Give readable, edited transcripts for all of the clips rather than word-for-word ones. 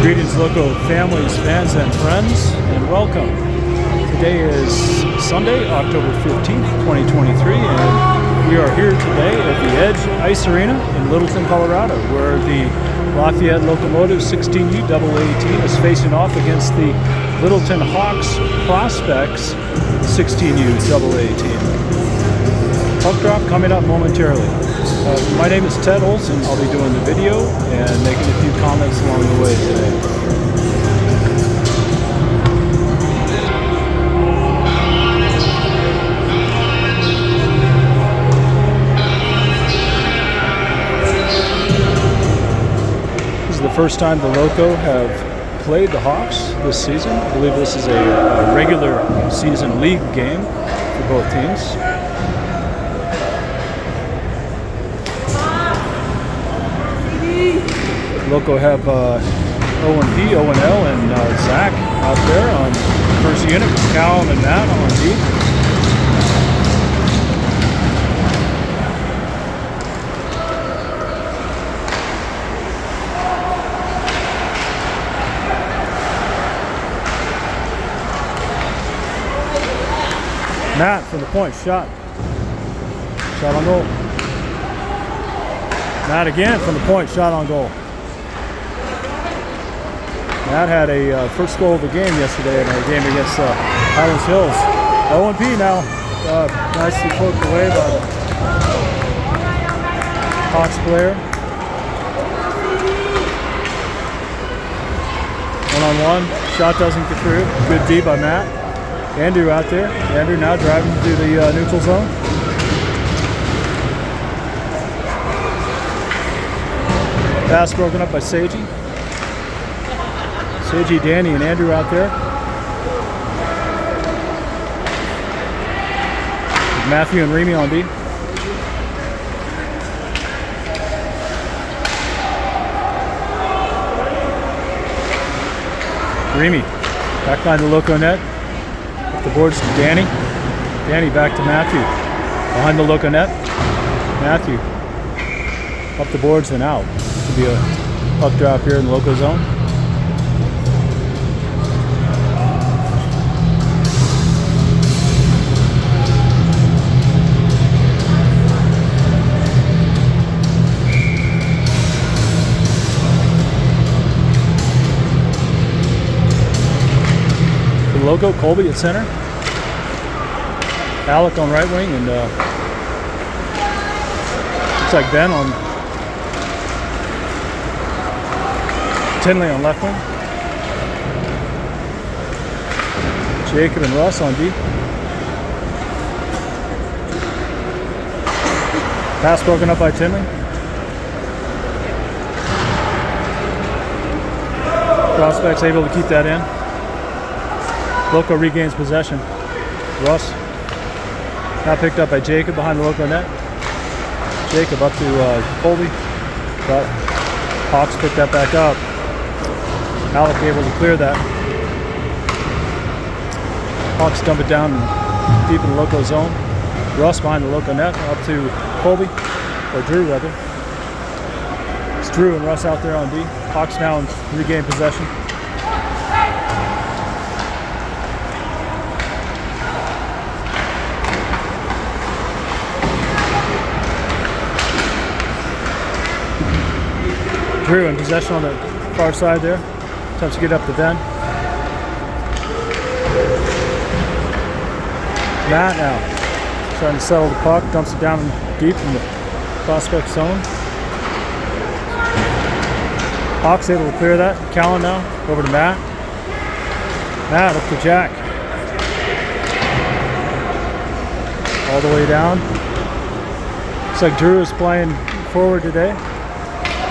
Greetings, Loco families, fans, and friends, and welcome. Today is Sunday, October 15th, 2023, and we are here today at the Edge Ice Arena in Littleton, Colorado, where the Lafayette Locomotive 16U AA team is facing off against the Littleton Hawks Prospects 16U AA team. Puck drop coming up momentarily. My name is Ted Olson. I'll be doing the video and making a few comments along the way today. This is the first time the Loco have played the Hawks this season. I believe this is a regular season league game for both teams. Loco have O&P, O&L, and Zach out there on first unit, Cal and Matt on D. Matt from the point, shot on goal. Matt again from the point, shot on goal. Matt had a first goal of the game yesterday in a game against Highlands Hills. O&P now, nicely poked away by the Hawks player. One-on-one, shot doesn't get through. Good D by Matt. Andrew out there. Andrew now driving to the neutral zone. Pass broken up by Seiji. Seiji, Danny, and Andrew out there. Matthew and Remy on D. Remy back behind the Loco net. Up the boards to Danny. Danny back to Matthew. Behind the Loco net. Matthew up the boards and out. Should be a puck drop here in the Loco zone. Loco, Colby at center. Alec on right wing, and looks like Ben on Tinley on left wing. Jacob and Russ on D. Pass broken up by Tinley. Prospects able to keep that in. Loco regains possession. Russ now picked up by Jacob behind the Loco net. Jacob up to Colby, but Hawks picked that back up. Alec able to clear that. Hawks dump it down deep in the Loco zone. Russ behind the Loco net up to Colby, or Drew rather. It's Drew and Russ out there on D. Hawks now regain possession. Drew in possession on the far side there. Attempts to get up the bend. Matt now trying to settle the puck. Dumps it down deep in the prospect zone. Hawks able to clear that. Callan now over to Matt. Matt up to Jack. All the way down. Looks like Drew is playing forward today.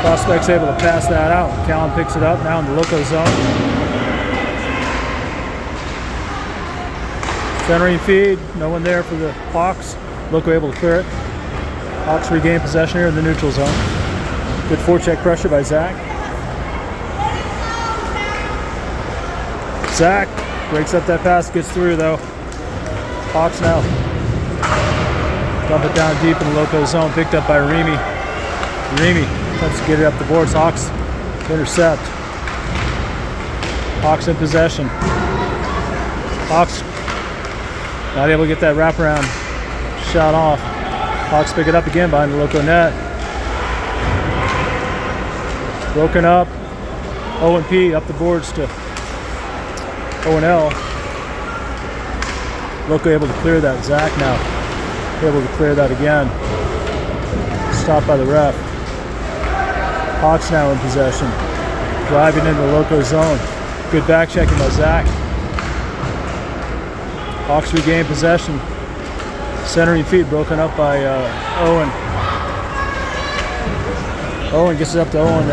Prospects able to pass that out. Callan picks it up now in the Loco zone. Centering feed, no one there for the Hawks. Loco able to clear it. Hawks regain possession here in the neutral zone. Good forecheck pressure by Zach. Zach breaks up that pass, gets through though. Hawks now dump it down deep in the Loco zone, picked up by Remy. Remy tries to get it up the boards. Hawks intercept. Hawks in possession. Hawks not able to get that wraparound shot off. Hawks pick it up again behind the Loco net. Broken up. O&P up the boards to O&L. Loco able to clear that. Zach now able to clear that again. Stopped by the ref. Hawks now in possession. Driving into the Loco zone. Good back checking by Zach. Hawks regain possession. Centering feed broken up by Owen. Owen gets it up to Owen.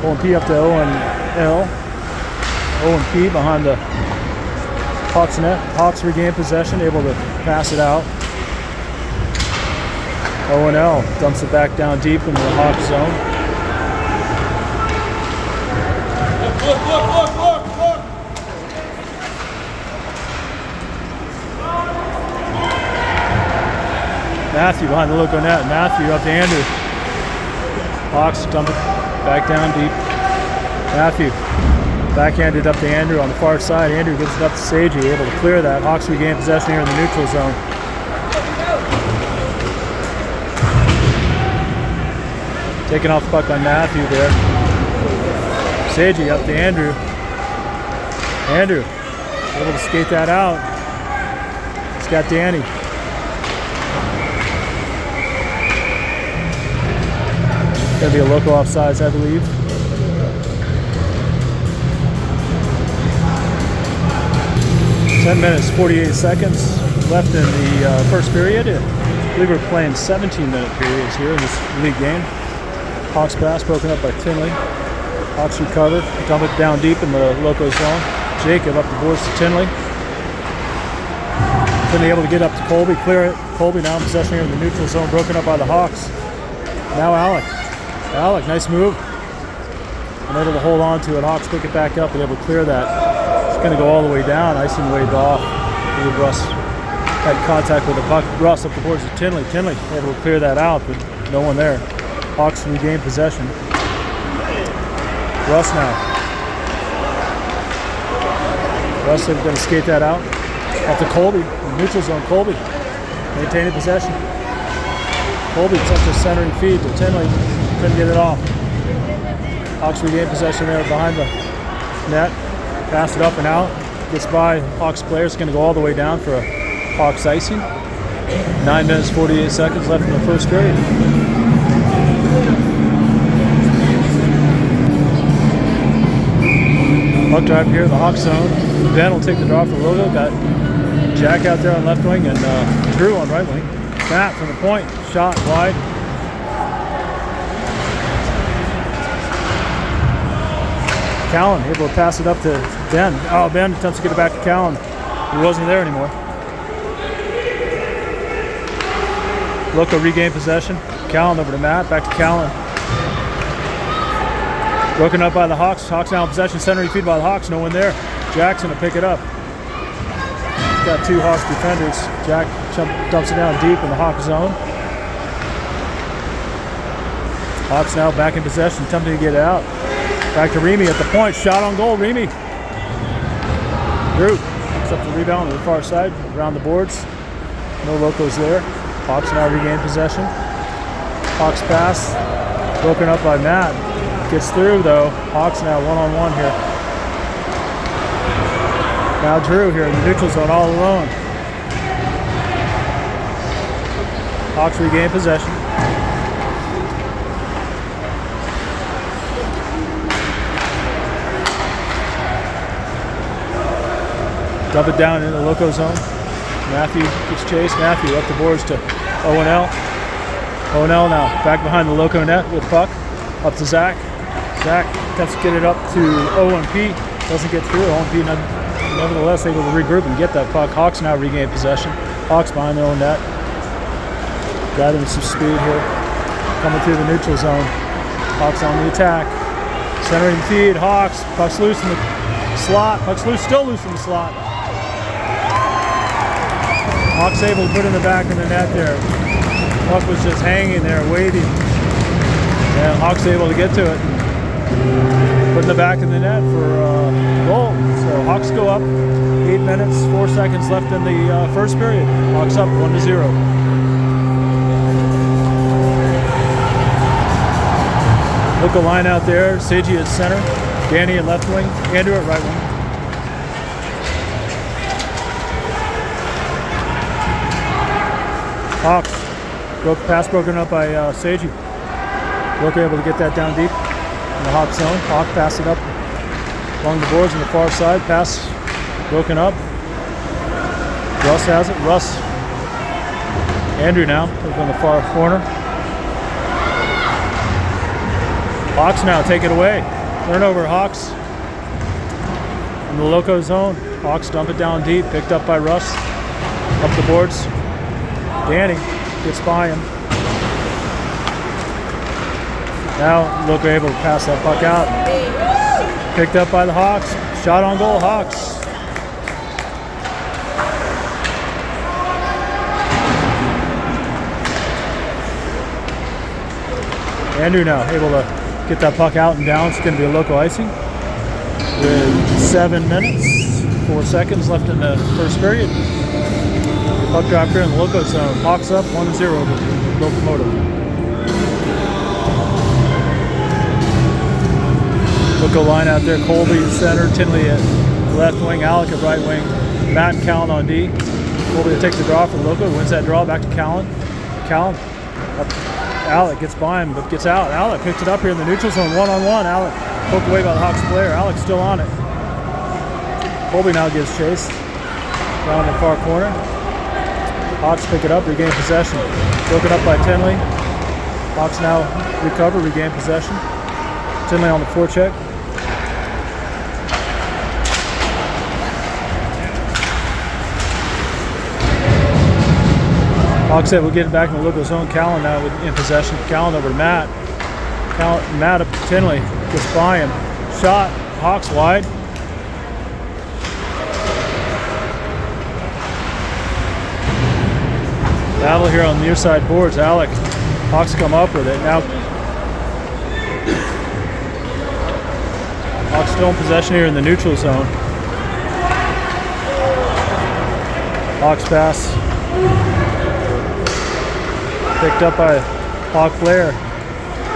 O&P up to O&L. O&P behind the Hawks net. Hawks regain possession, able to pass it out. O&L dumps it back down deep into the Hawks zone. Look. Matthew behind the Loco net. Matthew up to Andrew. Hawks dump it back down deep. Matthew backhanded up to Andrew on the far side. Andrew gives it up to Seiji, able to clear that. Hawks regain possession here in the neutral zone. Taken off the puck by Matthew there. Seiji up to Andrew. Andrew able to skate that out. He's got Danny. Gonna be a Loco offsides, I believe. (10 minutes, 48 seconds) left in the first period. I believe we're playing 17-minute periods here in this league game. Hawks pass broken up by Tinley. Hawks recover, dump it down deep in the Loco zone. Jacob up the boards to Tinley. Tinley able to get up to Colby, clear it. Colby now in possession here in the neutral zone, broken up by the Hawks. Now Alec. Alec, nice move. And able to hold on to it. Hawks pick it back up and able to clear that. It's going to go all the way down. Icing waved off. Russ had contact with the puck. Russ up the boards to Tinley. Tinley able to clear that out, but no one there. Hawks regain possession. Russ now. Russ is going to skate that out. Up to Colby. Neutral zone. Colby maintaining possession. Colby took the centering feed to Tinley. Couldn't get it off. Hawks regain possession there behind the net. Pass it up and out. Gets by Hawks players. Going to go all the way down for a Hawks icing. 9 minutes, 48 seconds left in the first period. Puck drive here in the Hawks zone. Ben will take the draw for Logo. Got Jack out there on left wing and Drew on right wing. Matt from the point. Shot wide. Callan able to pass it up to Ben. Oh, Ben attempts to get it back to Callan. He wasn't there anymore. Loco regain possession. Callan over to Matt. Back to Callan. Broken up by the Hawks. Hawks now in possession. Centering feed by the Hawks. No one there. Jackson to pick it up. He's got two Hawks defenders. Jack dumps it down deep in the Hawks zone. Hawks now back in possession. Attempting to get it out. Back to Remy at the point. Shot on goal. Remy. Drew picks up the rebound on the far side. Around the boards. No Locos there. Hawks now regain possession. Hawks pass. Broken up by Matt. Gets through though. Hawks now one-on-one here. Now Drew here in the neutral zone all alone. Hawks regain possession. Dump it down in the Loco zone. Matthew gets chased. Matthew up the boards to O&L. O&L now back behind the Loco net with puck. Up to Zach. Zach attempts to get it up to O&P. Doesn't get through. O&P nevertheless able to regroup and get that puck. Hawks now regain possession. Hawks behind their own net. Gathering some speed here. Coming through the neutral zone. Hawks on the attack. Centering feed. Hawks. Puck's loose in the slot. Puck's loose. Still loose in the slot. Hawks able to put in the back of the net there. Puck was just hanging there, waiting. And Hawks able to get to it. Put in the back of the net for goal. So Hawks go up. 8 minutes, 4 seconds left in the first period. Hawks up 1-0. Look a line out there. Seiji at center. Danny at left wing. Andrew at right wing. Hawks. Pass broken up by Seiji. Loco able to get that down deep in the Hawk zone. Hawk pass it up along the boards on the far side. Pass broken up. Russ has it. Russ. Andrew now over on the far corner. Hawks now take it away. Turnover, Hawks. In the Loco zone. Hawks dump it down deep. Picked up by Russ. Up the boards. Danny gets by him. Now Loco able to pass that puck out. Picked up by the Hawks. Shot on goal, Hawks. Andrew now able to get that puck out and down. It's going to be a Loco icing. With 7 minutes, 4 seconds left in the first period. Puck drop here in the Loco zone. Hawks up 1-0 over Locomotive. Loco line out there. Colby at center. Tinley at left wing. Alec at right wing. Matt and Callan on D. Colby takes the draw for Loco. Wins that draw. Back to Callan. Callan up. Alec gets by him, but gets out. Alec picks it up here in the neutral zone, one-on-one. Alec poked away by the Hawks player. Alec's still on it. Colby now gives chase down in the far corner. Hawks pick it up, regain possession. Broken up by Tinley. Hawks now recover, regain possession. Tinley on the forecheck. Hawks said we'll get it back in the Loco zone. Callan now in possession. Callan over to Matt. Matt up to Tinley. Gets by him. Shot. Hawks wide. Battle here on the near side boards. Alec. Hawks come up with it. Now Hawks still in possession here in the neutral zone. Hawks pass. Picked up by Hawk Flair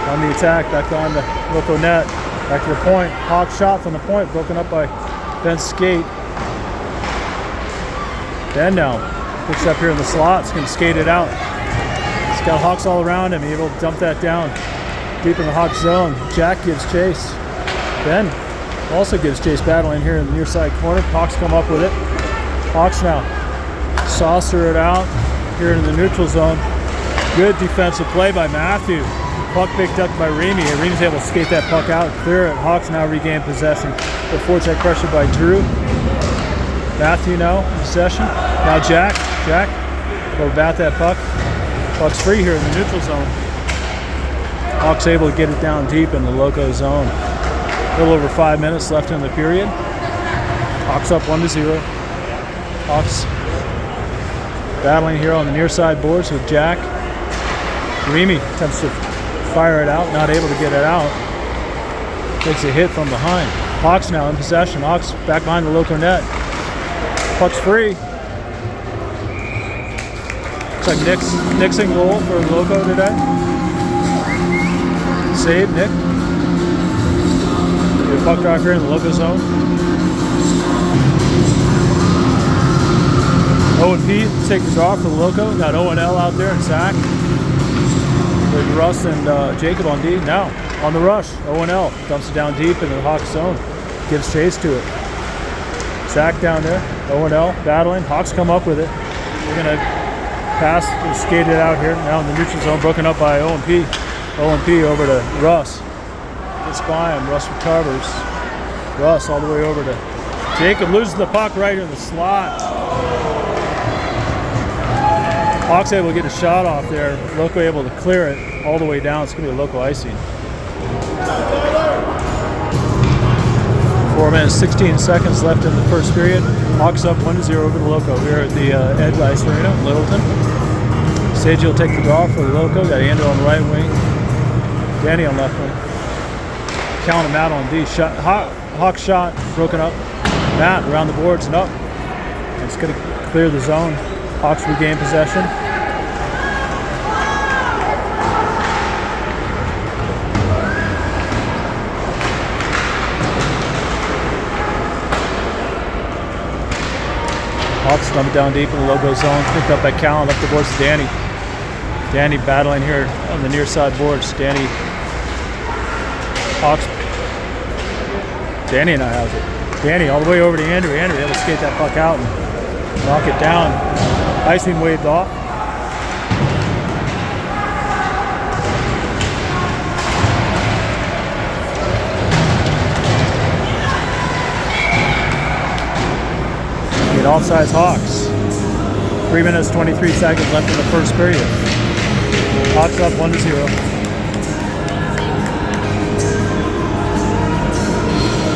on the attack, back on the Loco net, back to the point. Hawk shot from the point, broken up by Ben Skate. Ben now picks up here in the slots, can skate it out. He's got Hawks all around him, able to dump that down deep in the Hawk zone. Jack gives chase. Ben also gives chase, battling here in the near side corner. Hawks come up with it. Hawks now saucer it out here in the neutral zone. Good defensive play by Matthew. Puck picked up by Remy. Remy's able to skate that puck out, clear it. Hawks now regain possession. The forecheck pressure by Drew. Matthew now in possession. Now Jack. Jack will bat that puck. Puck's free here in the neutral zone. Hawks able to get it down deep in the Loco zone. A little over 5 minutes left in the period. Hawks up 1-0. Hawks battling here on the near side boards with Jack. Remy attempts to fire it out, not able to get it out. Takes a hit from behind. Hawks now in possession. Hawks back behind the Loco net. Puck's free. Looks like Nick's in goal for Loco today. Save, Nick. Good puck drop here in the Loco zone. O&P take the draw for the Loco. Got O&L out there and Zach. With Russ and Jacob on D. Now on the rush, O&L dumps it down deep into the Hawks zone. Gives chase to it. Zach down there. O&L battling. Hawks come up with it. They're going to pass and skate it out here. Now in the neutral zone, broken up by O&P. O&P over to Russ. Gets by him. Russ recovers. Russ all the way over to Jacob. Loses the puck right in the slot. Hawks able to get a shot off there. Loco able to clear it all the way down. It's going to be a Loco icing. 4 minutes, 16 seconds left in the first period. Hawks up 1-0 over the Loco here at the Edge Ice Arena, Littleton. Sage will take the draw for the Loco. Got Andrew on the right wing. Danny on left wing. Count him out on D. Shot, Hawk shot, broken up. Matt around the boards and up. It's going to clear the zone. Hawks regain possession. Hawks dump it down deep in the Loco zone. Picked up by Callan, up the boards to Danny. Danny battling here on the near side boards. Danny, Hawks. Danny now has it. Danny all the way over to Andrew. Andrew able to skate that puck out and knock it down. Icing waved off. Get offsides Hawks. 3 minutes, 23 seconds left in the first period. Hawks up 1-0.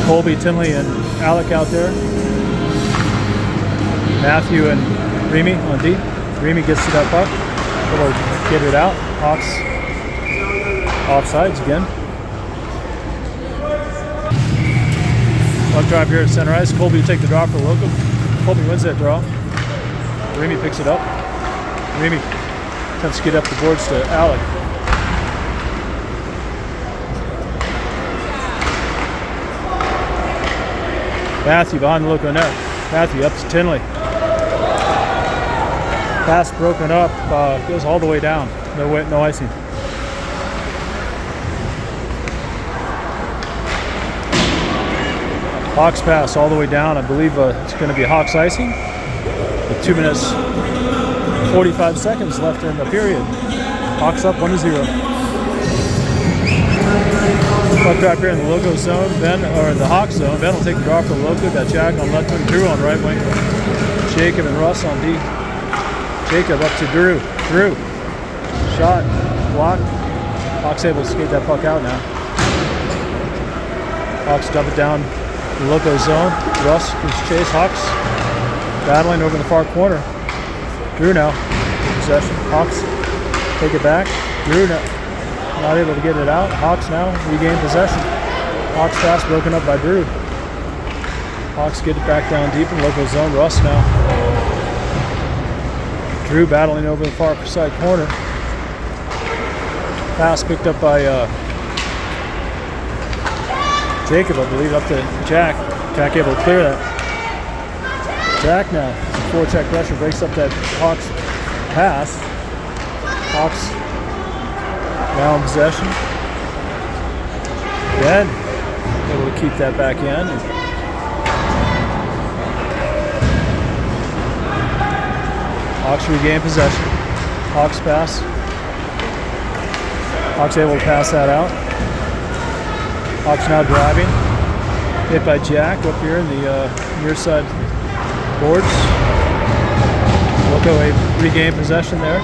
Colby, Tinley, and Alec out there. Matthew and Remy on D. Remy gets to that puck. Will get it out. Hawks offsides again. Puck drive here at center ice. Colby will take the draw for Loco. Colby wins that draw. Remy picks it up. Remy attempts to get up the boards to Alec. Matthew behind the Loco net. Matthew up to Tinley. Pass broken up, goes all the way down. No icing. Hawks pass all the way down. I believe it's going to be Hawks icing. With 2 minutes, 45 seconds left in the period. Hawks up 1-0. Puck drop here in the Loco zone. Ben, or the Hawks zone. Ben will take the draw for Loco. Got Jack on left wing. Drew on right wing. Jacob and Russ on D. Jacob up to Drew. Drew. Shot. Block. Hawks able to skate that puck out now. Hawks dump it down the Loco zone. Russ gives chase. Hawks battling over in the far corner. Drew now. Possession. Hawks take it back. Drew now. Not able to get it out. Hawks now regain possession. Hawks pass broken up by Drew. Hawks get it back down deep in Loco zone. Russ now. Drew battling over the far side corner. Pass picked up by Jacob, I believe, up to Jack. Jack able to clear that. Jack now, forecheck pressure, breaks up that Hawks pass. Hawks now in possession. Ben able to keep that back in. Hawks regain possession. Hawks pass. Hawks able to pass that out. Hawks now driving. Hit by Jack up here in the near side boards. Loco regain possession there.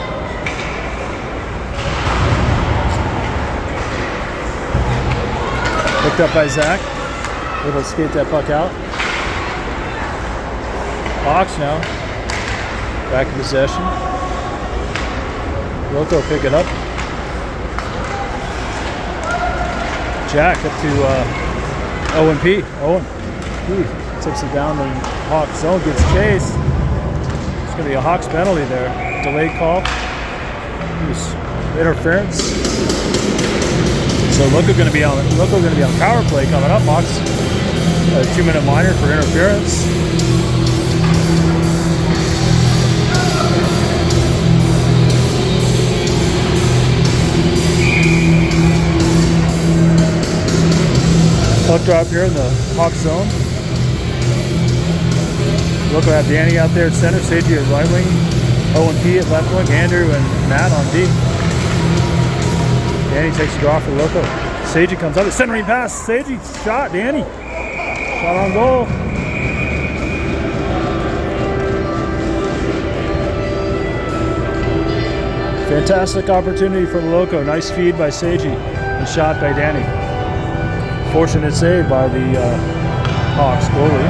Picked up by Zach. Able to skate that puck out. Hawks now back in possession. Loco pick it up. Jack up to Owen P. Owen P tips it down the Hawks zone, gets chased. It's going to be a Hawks penalty there. Delayed call. Interference. So Loco going to be on power play coming up. Hawks a 2-minute minor for interference. Puck drop here in the Hawks zone. Loco have Danny out there at center, Seiji at right wing, Owen P at left wing, Andrew and Matt on D. Danny takes a draw for Loco. Seiji comes up, the centering pass, Seiji shot, Danny. Shot on goal. Fantastic opportunity for Loco. Nice feed by Seiji and shot by Danny. Fortunate save by the Hawks goalie.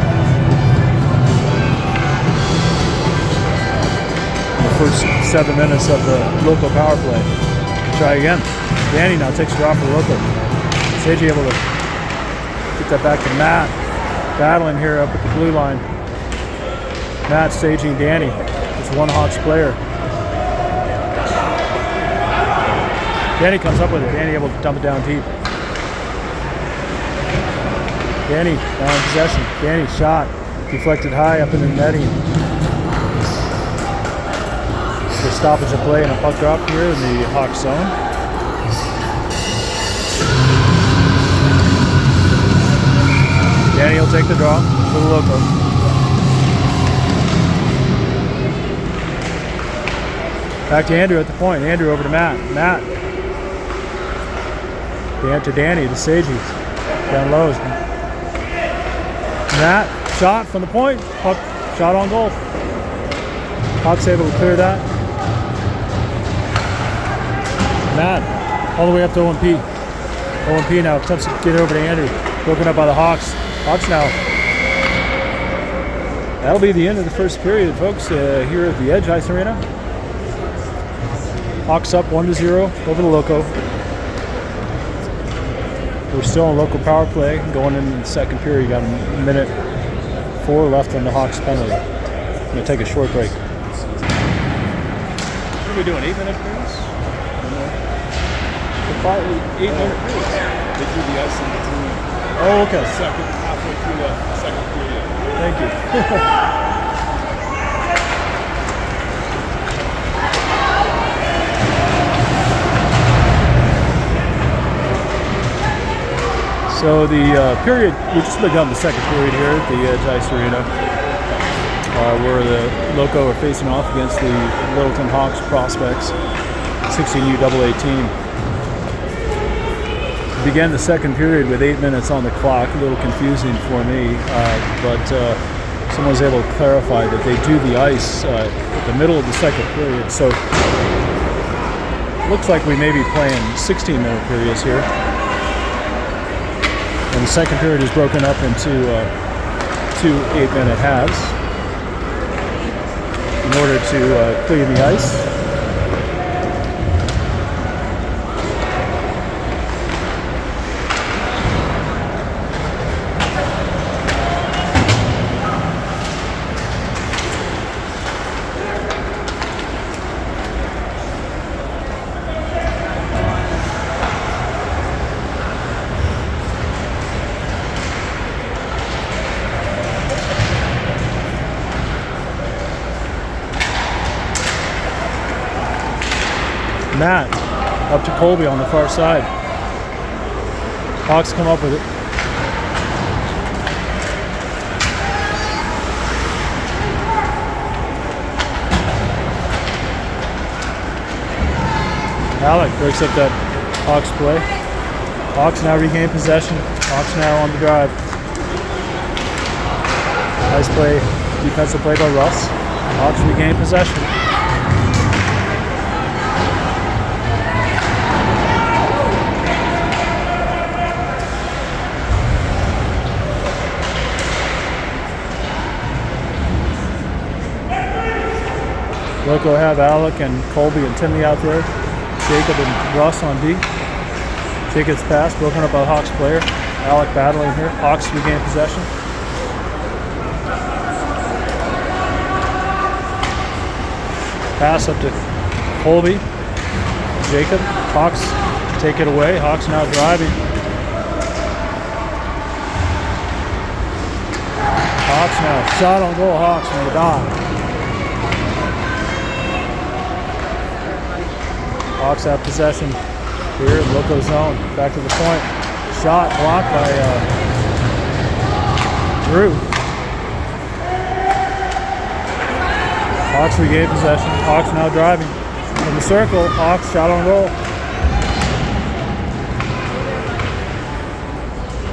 In the first 7 minutes of the Loco power play. Try again. Danny now takes a draw for Loco. Seiji able to that back to Matt. Battling here up at the blue line. Matt staging Danny. It's one Hawks player. Danny comes up with it. Danny able to dump it down deep. Danny down in possession. Danny shot. Deflected high up in the netting. The stoppage of play and a puck drop here in the Hawks zone. Danny will take the draw for the Loco. Back to Andrew at the point. Andrew over to Matt. Matt. Dan to Danny, the Sagies. Down low. Matt, shot from the point. Puck, shot on goal. Hawks able to clear that. Matt, all the way up to OMP. OMP now attempts to get it over to Andrew. Broken up by the Hawks. Hawks now. That'll be the end of the first period, folks, here at the Edge Ice Arena. Hawks up 1-0 over the Loco. We're still in local power play. Going into the second period, got a minute 4 left on the Hawks penalty. I'm going to take a short break. What are we doing, 8-minute periods? 8-minute periods. They do the ice in between. Oh, okay. Halfway through the second period. Thank you. So the period, we've just begun the second period here at the Edge Ice Arena, where the Loco are facing off against the Littleton Hawks prospects, 16U AA team. We began the second period with 8 minutes on the clock, a little confusing for me, but someone was able to clarify that they do the ice at the middle of the second period, so looks like we may be playing 16-minute periods here. And the second period is broken up into 2 8-minute halves in order to clear the ice. Matt up to Colby on the far side. Hawks come up with it. Alec breaks up that Hawks play. Hawks now regain possession. Hawks now on the drive. Nice play, defensive play by Russ. Hawks regain possession. Loco have Alec and Colby and Timmy out there. Jacob and Russ on D. Jacob's pass broken up by the Hawks player. Alec battling here. Hawks regain possession. Pass up to Colby. Jacob. Hawks take it away. Hawks now driving. Hawks now shot on goal. Hawks from the dot. Hawks have possession here in Loco zone. Back to the point. Shot blocked by Drew. Hawks regain possession. Hawks now driving from the circle. Hawks shot on goal.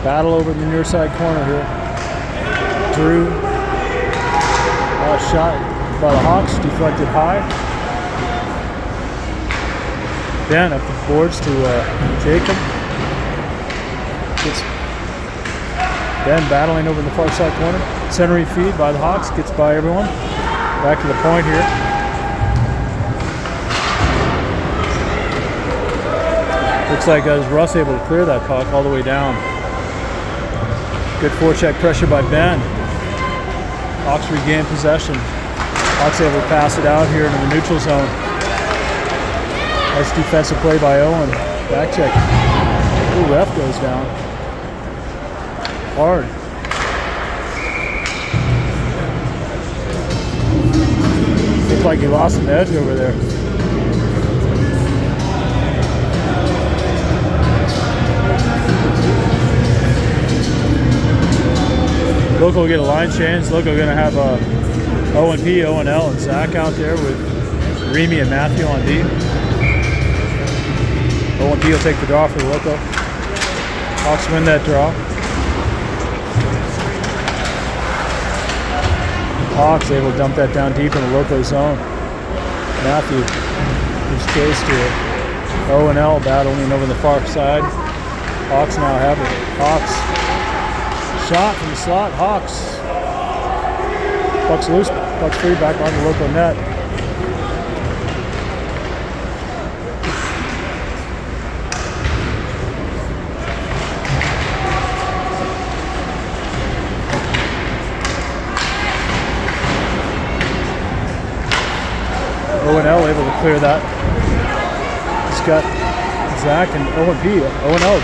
Battle over the near side corner here. Drew. Shot by the Hawks. Deflected high. Ben up the boards to Jacob. Gets Ben battling over in the far side corner. Centering feed by the Hawks. Gets by everyone. Back to the point here. Looks like Russ able to clear that puck all the way down. Good forecheck pressure by Ben. Hawks regain possession. Hawks able to pass it out here into the neutral zone. Nice defensive play by Owen. Back check. Ooh, ref goes down. Hard. Looked like he lost an edge over there. Loco will get a line change. Loco going to have O&P, O&L, and Zach out there with Remy and Matthew on D. O&P will take the draw for Loco. Hawks win that draw. Hawks able to dump that down deep in the Loco zone. Matthew gives chase to it. O&L battling over the far side. Hawks now have it. Hawks. Shot from the slot. Hawks. Puck's loose. Puck's free back on the Loco net. O&L able to clear that. He's got Zach and O&P. O&L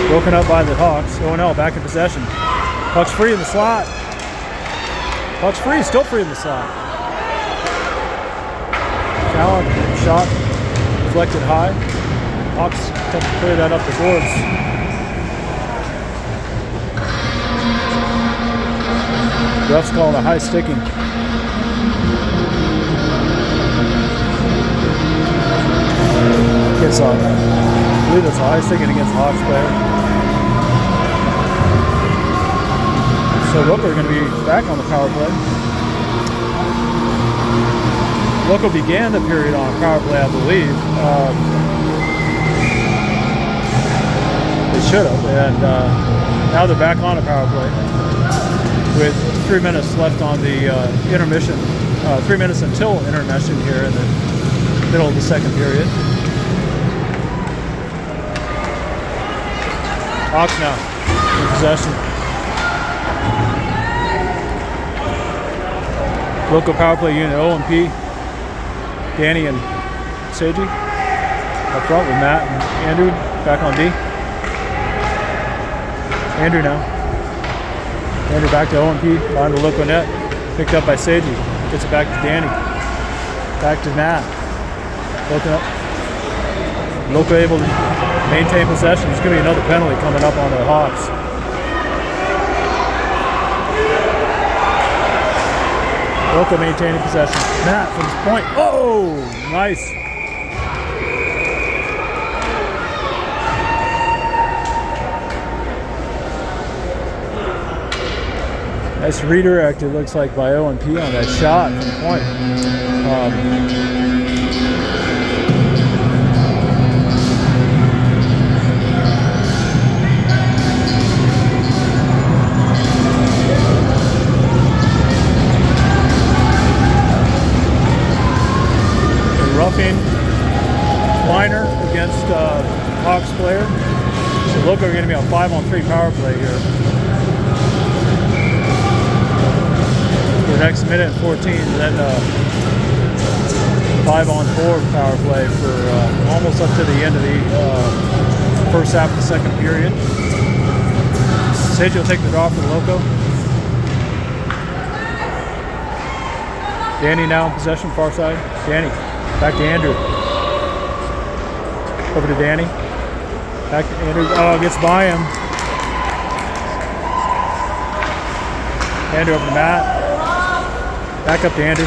broken up by the Hawks. O&L back in possession. Puck's free in the slot. Puck's free, still free in the slot. Fallon shot deflected high. Hawks attempt to clear that up the boards. Ref's calling a high sticking. Gets on. I believe that's a high sticking against the Hawks player. So Loco are going to be back on the power play. Loco began the period on a power play, I believe. They should have, and now they're back on a power play with 3 minutes left on the intermission. 3 minutes until intermission here in the middle of the second period. Hawks now in possession. Local power play unit O&P, Danny and Seiji up front with Matt and Andrew back on D. Andrew now. Andrew back to O&P, behind the Loco net. Picked up by Seiji. Gets it back to Danny. Back to Matt. Broken up. Loco able to maintain possession. There's going to be another penalty coming up on the Hawks. Loco maintaining possession. Matt from his point. Oh, nice. Nice redirect, it looks like, by O&P on that shot from the point. Roughing liner against Hawks player. So Loco are going to be on 5-on-3 power play here. For the next minute and 14, and then 5-on-4 power play for almost up to the end of the first half of the second period. Sage will take the draw for the Loco. Danny now in possession, far side. Danny. Back to Andrew. Over to Danny. Back to Andrew. Oh, gets by him. Andrew over to Matt. Back up to Andrew.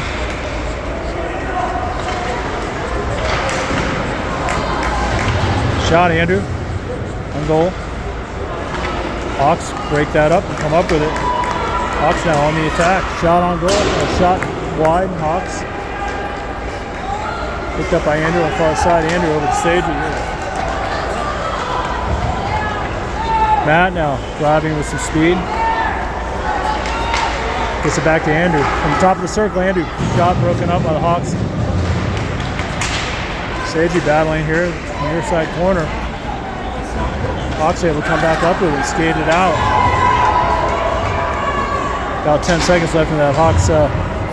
Shot, Andrew. On goal. Hawks break that up and come up with it. Hawks now on the attack. Shot on goal. Shot wide. Hawks. Picked up by Andrew on the far side. Andrew over to Sage. Matt now driving with some speed. Gets it back to Andrew. From the top of the circle, Andrew. Shot broken up by the Hawks. Sage battling here in the near side corner. Hawks able to come back up with it, skate it out. About 10 seconds left in that Hawks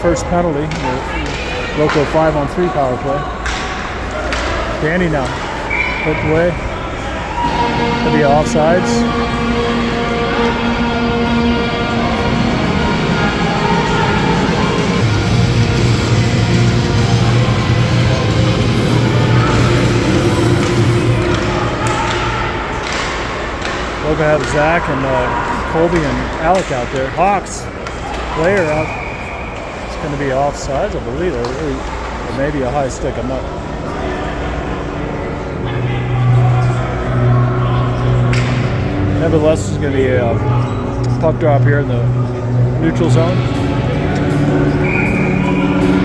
first penalty. The Loco 5-on-3 power play. Danny now. Put away. Could be offsides. Loco have Zach and Colby and Alec out there. Hawks player out. It's going to be offsides, I believe, or maybe a high stick. I'm not. Nevertheless, there's going to be a puck drop here in the neutral zone.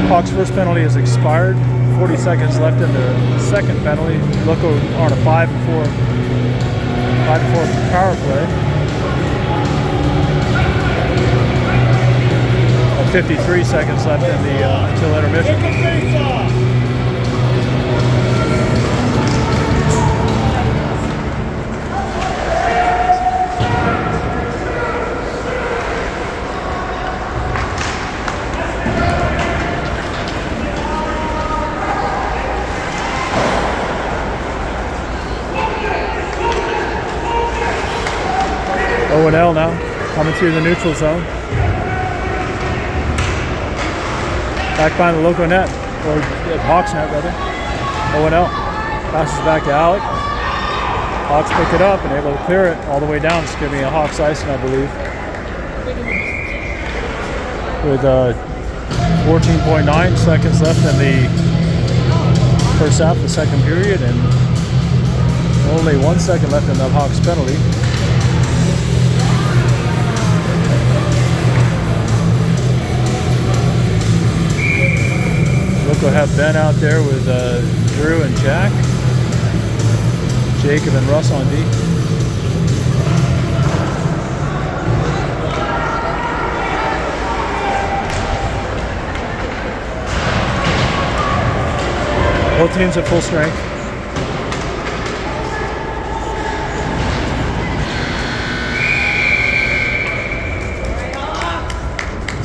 Hawks' first penalty has expired. 40 seconds left in the second penalty. Loco on a 5-4 power play. At 53 seconds left in the until intermission. O&L now, coming through the neutral zone. Back behind the Loco net, or Hawks net rather. O&L passes back to Alec. Hawks pick it up and able to clear it all the way down. It's going to be a Hawks icing, I believe. With 14.9 seconds left in the first half of the second period, and only 1 second left in the Hawks penalty. Loco have Ben out there with Drew and Jack. Jacob and Russ on D. Both teams at full strength.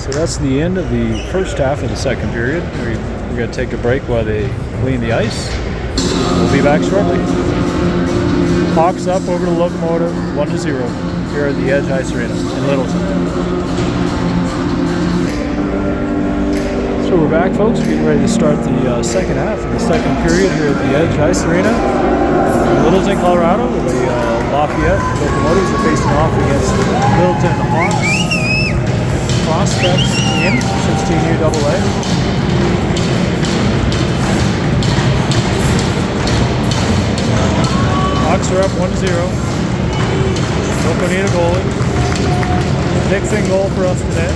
So that's the end of the first half of the second period. We're going to take a break while they clean the ice. We'll be back shortly. Hawks up over the Locomotive, 1-0 here at the Edge Ice Arena in Littleton. So we're back, folks. We're getting ready to start the second half of the second period here at the Edge Ice Arena in Littleton, Colorado, with the Lafayette Locomotives are facing off against the Littleton Hawks. Prospects team, 16U AA. Hawks are up 1-0. Loco need a goalie. Dixon goal for us today.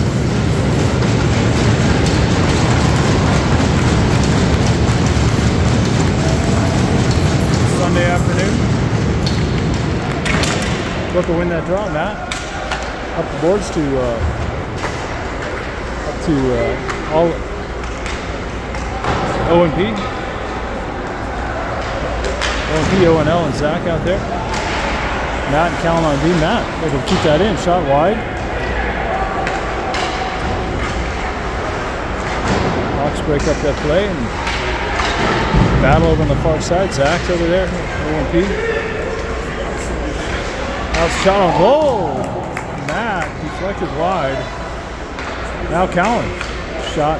Sunday afternoon. Loco win that draw, Matt. Up the boards to all O&P. O&P, O&L, and Zach out there. Matt and Callan on D. Matt, they can keep that in. Shot wide. Hawks break up that play and battle over on the far side. Zach's over there. O&P. That's shot on goal. Matt deflected wide. Now Callan. Shot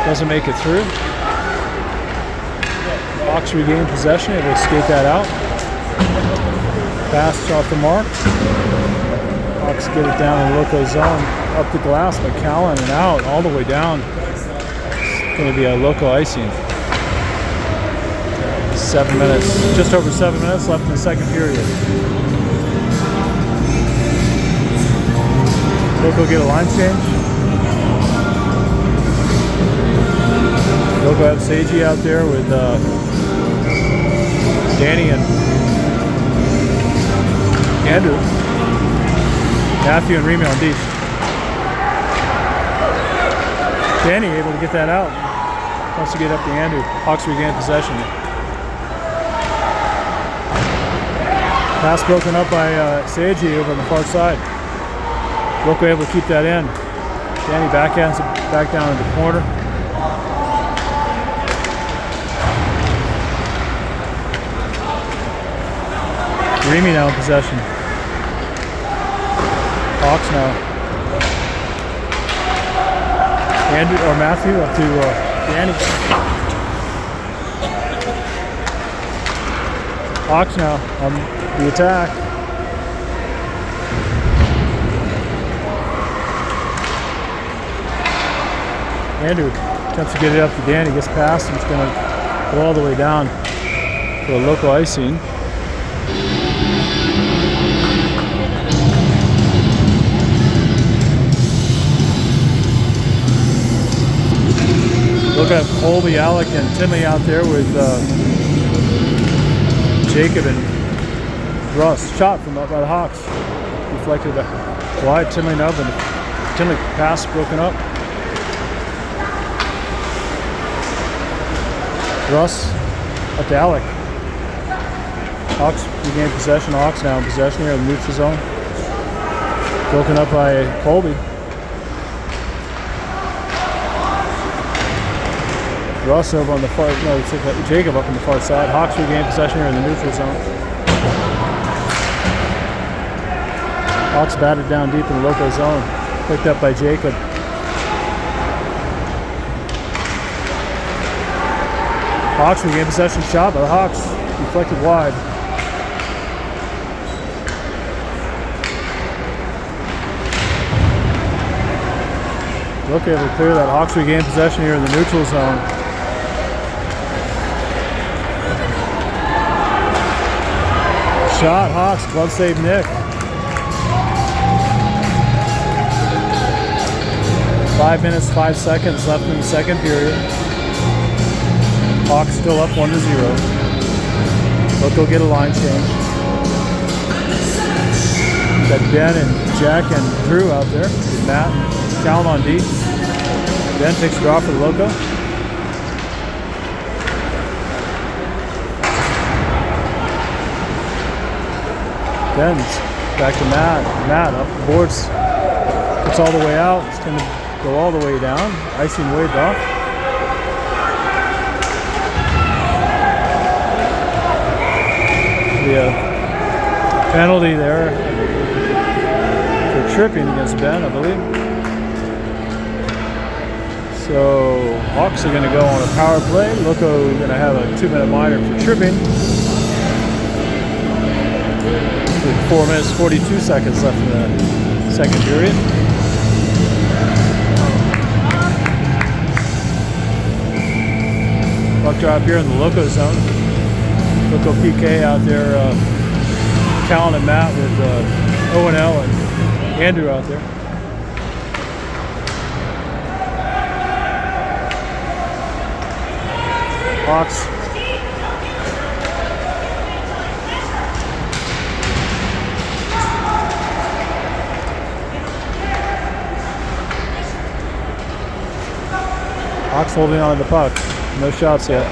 doesn't make it through. Hawks regain possession, able to skate that out. Pass off the mark. Hawks get it down in the Loco zone, up the glass, but Callan and out, all the way down. It's going to be a Loco icing. 7 minutes, just over 7 minutes left in the second period. Loco get a line change. Loco have Seiji out there with Danny and Andrew. Matthew and Remy on D. Danny able to get that out. Wants to get up to Andrew. Hawks regain possession. Pass broken up by Seiji over on the far side. Loco able to keep that in. Danny backhands it back down in the corner. Remy now in possession. Hawks now. Andrew or Matthew up to Danny. Hawks now on the attack. Andrew attempts to get it up to Danny, gets past him, it's going to go all the way down for a local icing. Look at Colby, Alec, and Timmy out there with Jacob and Russ. Shot from up by the Hawks. Deflected wide. Timmy Nub and Timmy pass broken up. Russ up to Alec. Hawks regain possession. Hawks now in possession here in the neutral zone. Broken up by Colby. Russ over on the far, no, Jacob up on the far side. Hawks regain possession here in the neutral zone. Hawks batted down deep in the local zone. Picked up by Jacob. Hawks regain possession, shot by the Hawks. Deflected wide. Look able to clear that. Hawks regain possession here in the neutral zone. Shot, Hawks, glove save Nick. 5 minutes, 5 seconds left in the second period. Hawks still up 1-0. Loco get a line change. Got Ben and Jack and Drew out there. With Matt and Calum on D. Ben takes a draw for the Loco. Ben's back to Matt. Matt up the boards. Gets all the way out. It's going to go all the way down. Icing waved off. The penalty there for tripping against Ben, I believe. So Hawks are going to go on a power play. Loco is going to have a 2-minute minor for tripping. With 4 minutes, 42 seconds left in the second period. Puck drop here in the Loco zone. Loco PK out there. Callan and Matt with O&L and Andrew out there. Hawks. Hawks holding on to the puck. No shots yet.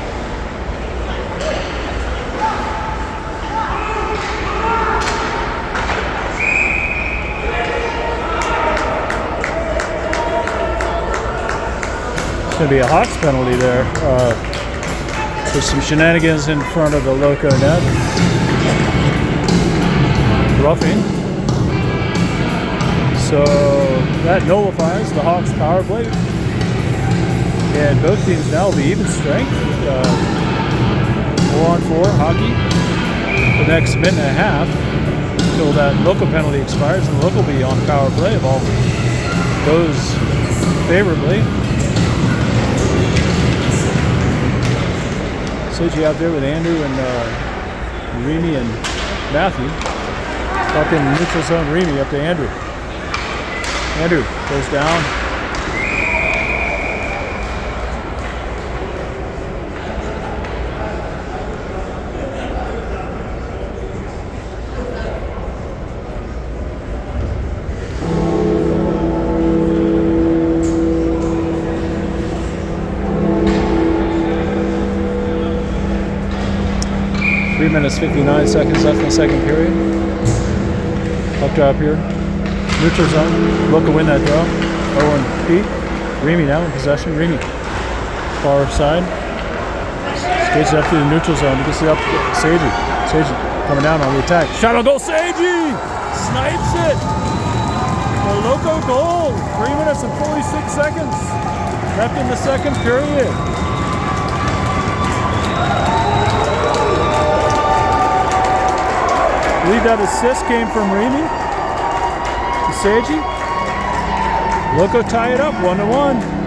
It's going to be a Hawks penalty there. There's some shenanigans in front of the Loco net. Roughing. So that nullifies the Hawks power play. And both teams now will be even strength. 4-on-4 hockey. The next minute and a half until that Loco penalty expires, and Loco will be on power play if all goes favorably. Suji out there with Andrew and Remy and Matthew. Up in the neutral zone, Remy up to Andrew. Andrew goes down. 3 minutes, 59 seconds left in the second period. Puck drop here. Neutral zone. Loco win that draw. Owen P. Remy now in possession. Remy. Far side. Skates it up through the neutral zone. He gets it up to Sagey. Sagey coming down on the attack. Shot on goal. Sagey! Snipes it! The Loco goal. 3 minutes and 46 seconds left in the second period. I believe that assist came from Remy to Sagey. Loco tie it up 1-1.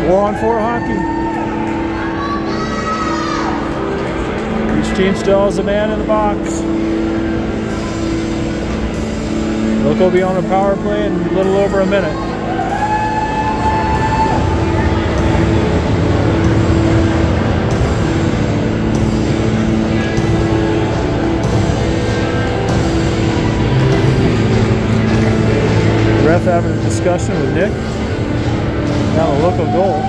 4-on-4 hockey. Each team still has a man in the box. Loco will be on a power play in a little over a minute. Ref having a discussion with Nick. Now a Loco goal.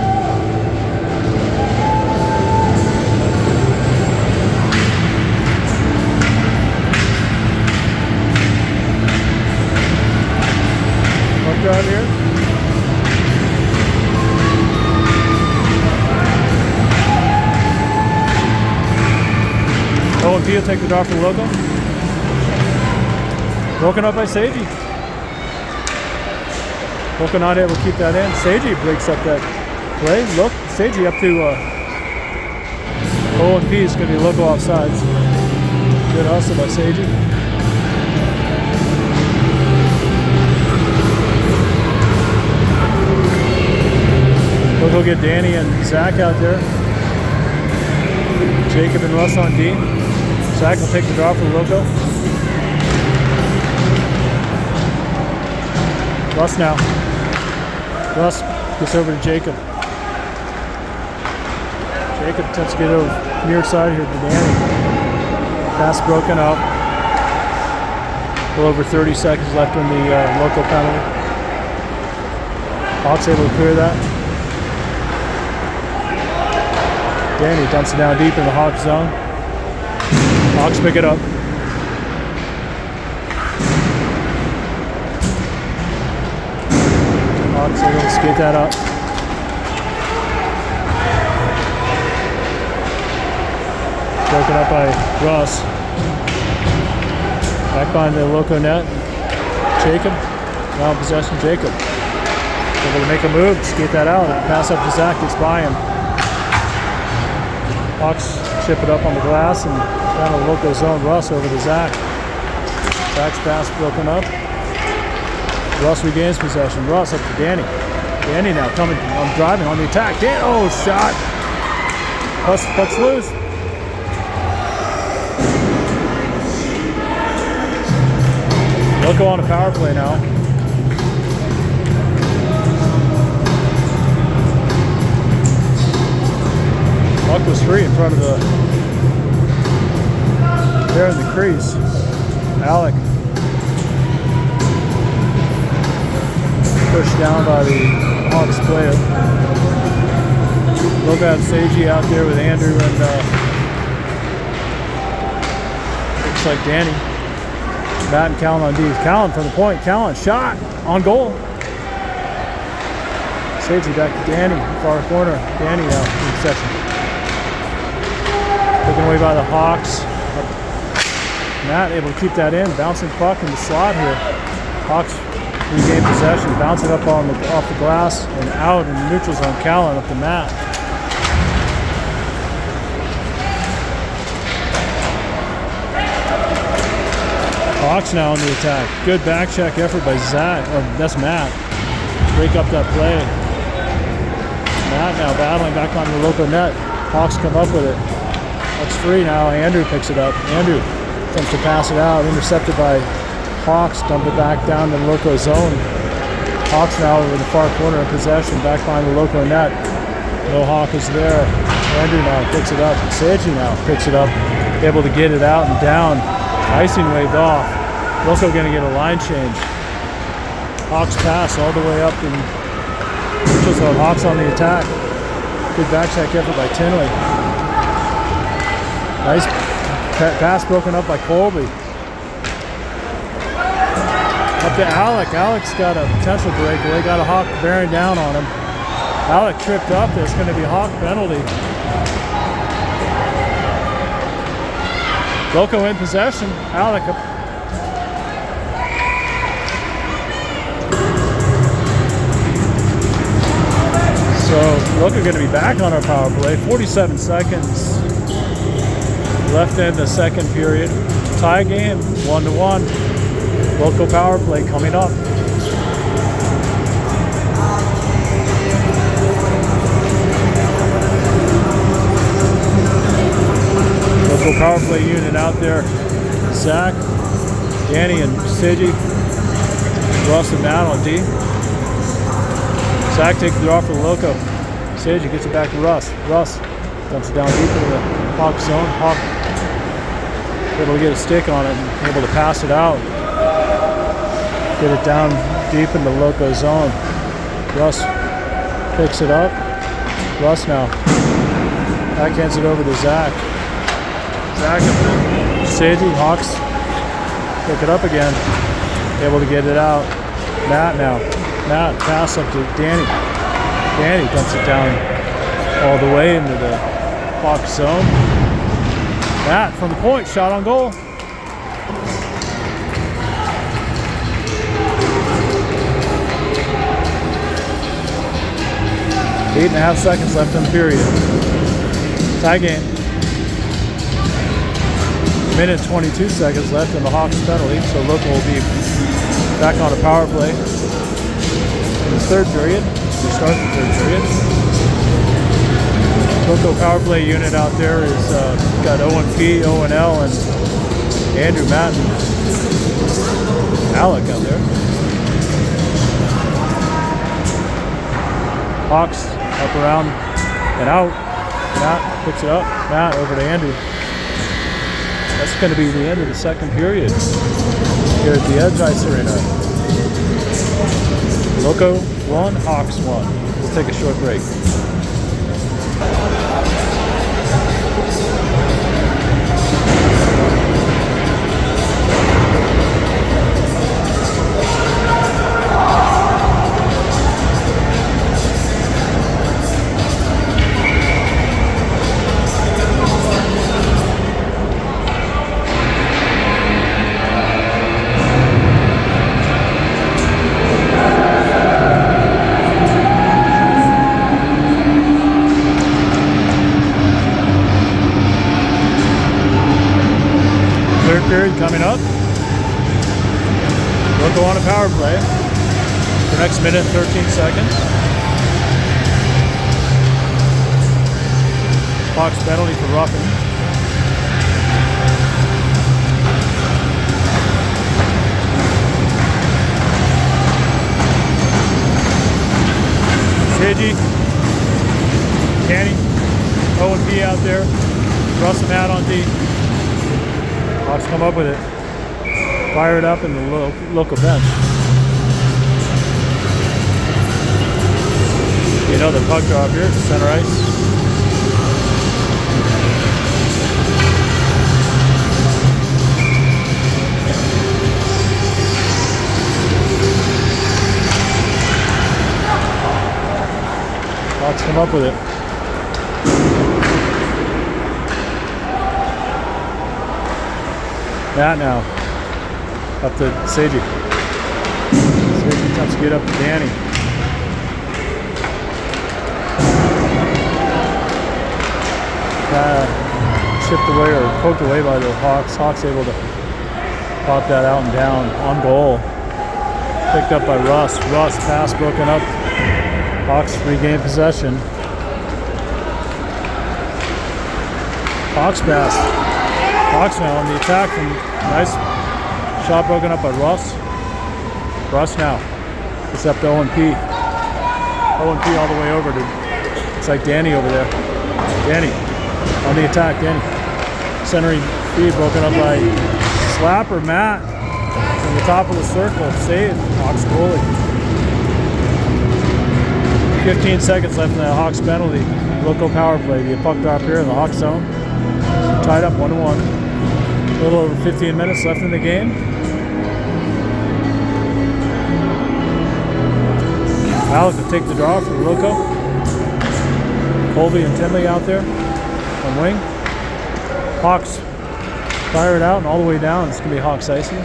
Look out here. Owen P will take the draw for Loco. Broken up by Sagey. Loco not able to keep that in. Sagey breaks up that play. Look, Sagey up to Owen P is going to be Loco offsides. Good hustle by Sagey. Loco get Danny and Zach out there. Jacob and Russ on D. Zach will take the draw for Loco. Russ now. Russ gets over to Jacob. Jacob attempts to get over near side here to Danny. Pass broken up. A little over 30 seconds left in the Loco penalty. Hawks able to clear that. Danny dumps it down deep in the Hawks zone. Hawks pick it up. Hawks able to skate that up. Broken up by Russ. Back behind the Loco net. Jacob. Now in possession, Jacob. Able to make a move, skate that out. Pass up to Zach, gets by him. Hawks chip it up on the glass and down the Loco zone. Russ over to Zach. Zach's pass broken up. Russ regains possession. Russ up to Danny. Danny now coming on driving on the attack. Oh, shot. Puck's loose. Loco on a power play now. Puck was free in front of the, there in the crease. Alec pushed down by the Hawks player. Loco had Sagey out there with Andrew and looks like Danny. Matt and Callan on D. Callan from the point. Callan shot on goal. Sagey back to Danny, far corner. Danny now in possession. Taken away by the Hawks. Matt able to keep that in. Bouncing puck in the slot here. Hawks regain possession. Bounce it up on off the glass and out in the neutral zone. Callan up to Matt. Hawks now on the attack. Good back check effort by Zach. That's Matt. Break up that play. Matt now battling back on the Loco net. Hawks come up with it. That's free now. Andrew picks it up. Andrew attempts to pass it out. Intercepted by Hawks. Dump it back down to the Loco zone. Hawks now over the far corner in possession. Back behind the Loco net. No Hawk is there. Andrew now picks it up. Sagey now picks it up. Able to get it out and down. Icing waved off. Loco going to get a line change. Hawks pass all the way up in neutral zone. Hawks on the attack. Good back check effort by Tinley. Nice pass broken up by Colby. Up to Alec. Alec's got a potential breakaway. Got a Hawk bearing down on him. Alec tripped up. There's going to be a Hawk penalty. Loco in possession. Alec up. So Loco going to be back on our power play. 47 seconds left in the second period. Tie game, 1-1. Loco power play coming up. Loco power play unit out there. Zach, Danny, and Sigi. Russ and Matt on D. Zach takes it off for Loco. Sigi gets it back to Russ. Russ dumps it down deep into the Hawk zone. Hawk able to get a stick on it and able to pass it out. Get it down deep in the Loco zone. Russ picks it up. Russ now backhands it over to Zach. Zach up there. Sigi, Hawks pick it up again. Able to get it out. Matt now. Matt pass up to Danny. Danny dumps it down all the way into the Hawk zone. Matt from the point, shot on goal. Eight and a half seconds left in the period. Tie game. Minute 22 seconds left in the Hawks penalty, so Loco will be back on a power play in the third period. We start the third period. Loco power play unit out there is got O&P, O&L, and Andrew, Matt, and Alec out there. Hawks up around and out. Matt picks it up. Matt over to Andrew. That's going to be the end of the second period here at the Edge Ice Arena. Loco 1, Hawks 1. We'll take a short break. Period coming up. Loco on a power play. The next minute and 13 seconds. Hawks penalty for roughing. Sigi, Danny, O&P out there. Russ and Matt on D. Hawks come up with it. Fire it up in the Loco bench. Another puck drop here to center ice. Hawks come up with it. Matt now, up to Sigi. Sigi attempts to get up to Danny. Chipped away or poked away by the Hawks. Hawks able to pop that out and down on goal. Picked up by Russ. Russ pass broken up. Hawks regain possession. Hawks pass. Hawks now on the attack from nice shot broken up by Russ. Russ now. It's up to O&P. O&P all the way over to, it's like Danny over there. Danny on the attack, Danny. Centering feed broken up by Slapper Matt from the top of the circle. Save. Hawks goalie. 15 seconds left in the Hawks penalty. Loco power play. Be a puck drop here in the Hawks zone. Tied up 1-1. A little over 15 minutes left in the game. Alec will take the draw for the Loco. Colby and Tinley out there on wing. Hawks fire it out and all the way down. It's going to be Hawks icing.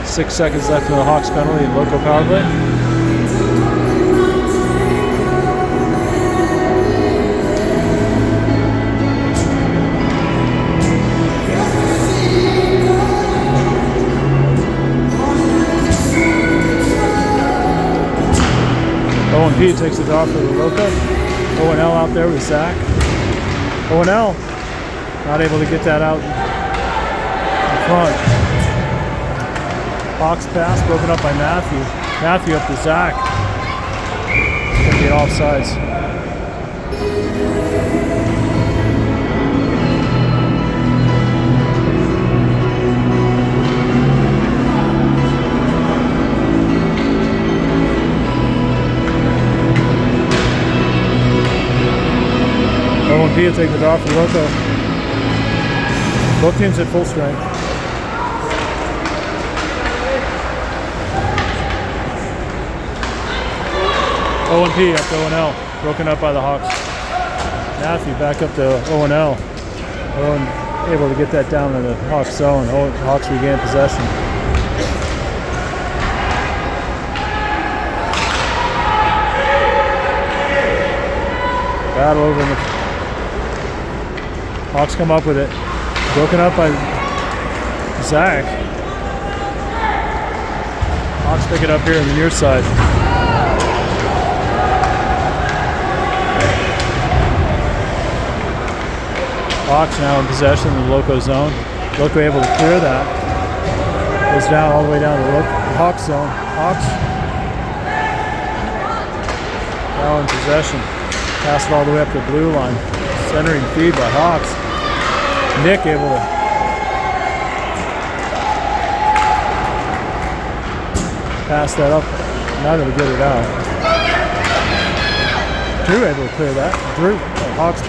6 seconds left in the Hawks penalty and Loco power play. Owen P takes the draw for the Loco. Owen L out there with Zach. Owen L not able to get that out in front. Hawks pass broken up by Matthew. Matthew up to Zach. Gonna get offsides. Owen P will take the draw for Loco. Both teams at full strength. Owen P up to Owen L. Broken up by the Hawks. Matthew back up to Owen L. Owen able to get that down in the Hawks zone. Hawks regain possession. Battle over in the Hawks come up with it. Broken up by Zach. Hawks pick it up here on the near side. Hawks now in possession in the Loco zone. Loco able to clear that. Goes down all the way down to the Hawks zone. Hawks now in possession. Pass it all the way up the blue line. Centering feed by Hawks. Nick able to pass that up. Not able to get it out. Drew able to clear that. Drew, Hawks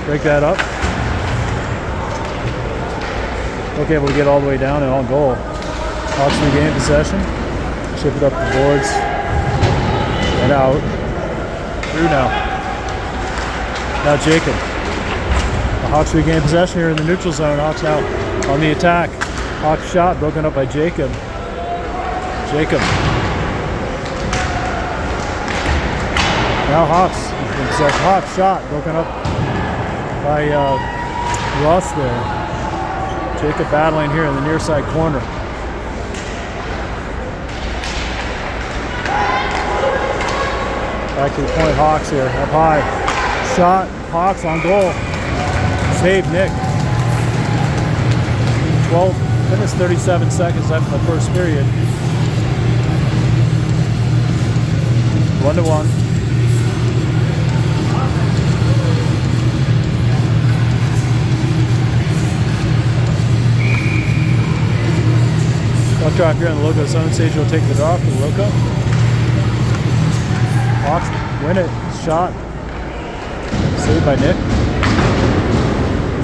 break that up. Look able to get all the way down and on goal. Hawks regain possession. Chip it up the boards. And out. Drew now. Now Jacob. The Hawks regain possession here in the neutral zone. Hawks now on the attack. Hawks shot broken up by Jacob. Jacob. Now Hawks. Hawks shot broken up by Ross there. Jacob battling here in the near side corner. Back to the point, Hawks here, up high. Shot, Hawks on goal. Save, Nick. 12 minutes, 37 seconds left in the first period. 1-1. Puck drop here in the Loco zone. Sage will take the draw for the Loco. Hawks win it. Shot. Saved by Nick.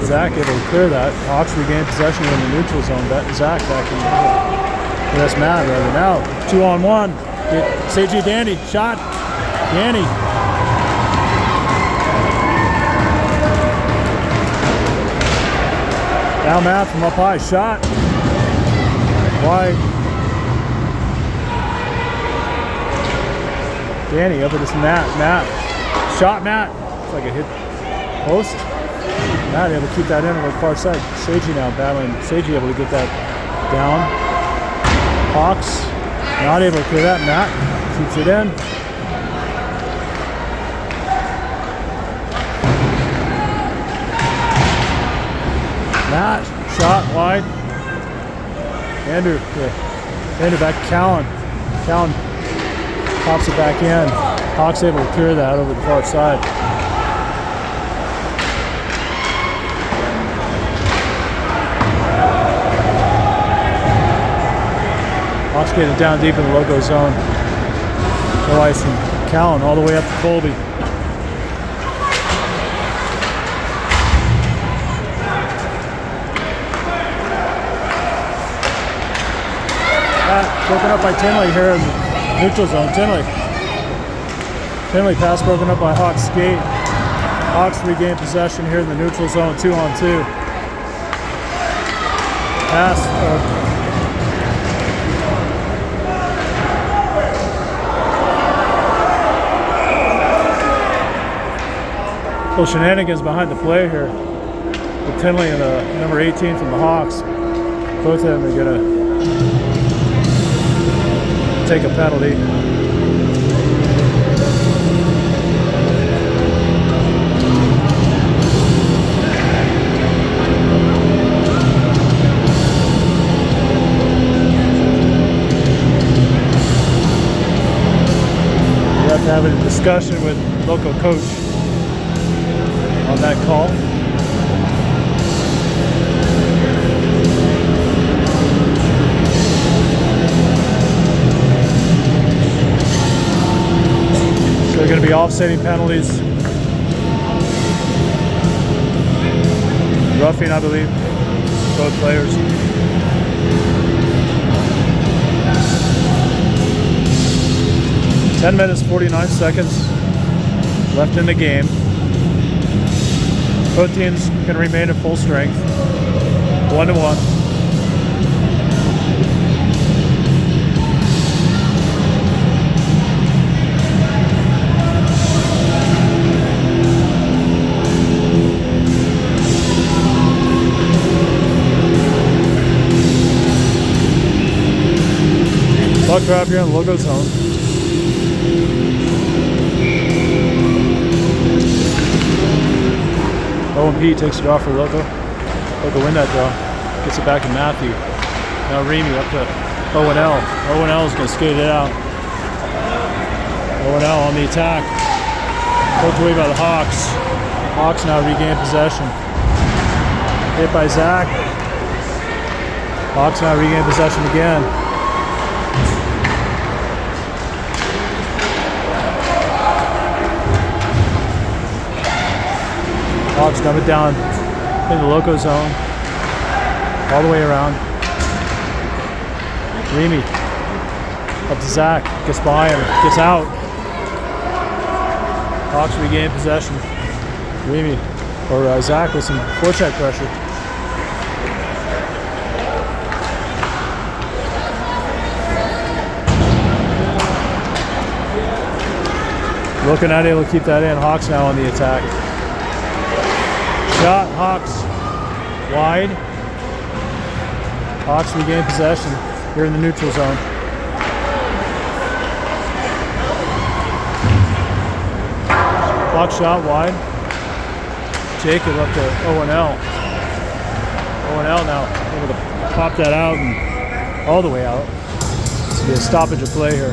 Zach able to clear that. Hawks regain possession in the neutral zone. Zach back in the middle. That's Matt rather now. 2-on-1. Sage Danny. Shot. Danny. Now Matt from up high. Shot. Wide. Danny over to Matt. Matt. Shot Matt. It's like a hit post. Matt able to keep that in on the far side. Seiji now battling. Seiji able to get that down. Hawks not able to clear that. Matt keeps it in. Matt shot wide. Andrew back to Callan. Callan pops it back in. Hawks able to clear that over the far side. Hawks getting it down deep in the Loco zone. No ice and Callan all the way up to Colby. Broken up by Tinley here in the Neutral zone, Tinley. Tinley pass broken up by Hawks skate. Hawks regain possession here in the neutral zone, 2-on-2. Pass. Little shenanigans behind the play here. With Tinley and number 18 from the Hawks. Both of them are gonna take a penalty. We have to have a discussion with local coach on that call. So they're going to be offsetting penalties. Roughing, I believe, both players. "10 minutes, 49 seconds left in the game. Both teams can remain at full strength. 1-1. Puck drop here in the Loco zone. O&P takes it off for Loco. Loco win that draw. Gets it back to Matthew. Now Remy up to O&L. O&L is going to skate it out. O&L on the attack. Poked away by the Hawks. Hawks now regain possession. Hit by Zach. Hawks now regain possession again. Hawks dump it down in the Loco zone, all the way around. Remy up to Zach, gets by him, gets out. Hawks regain possession. Remy, or Zach with some forecheck pressure. Looking at it, able to keep that in. Hawks now on the attack. Shot, Hawks, wide. Hawks regain possession here in the neutral zone. Hawks shot wide. Jacob up to O&L. O&L now able to pop that out and all the way out. It's going to be a stoppage of play here.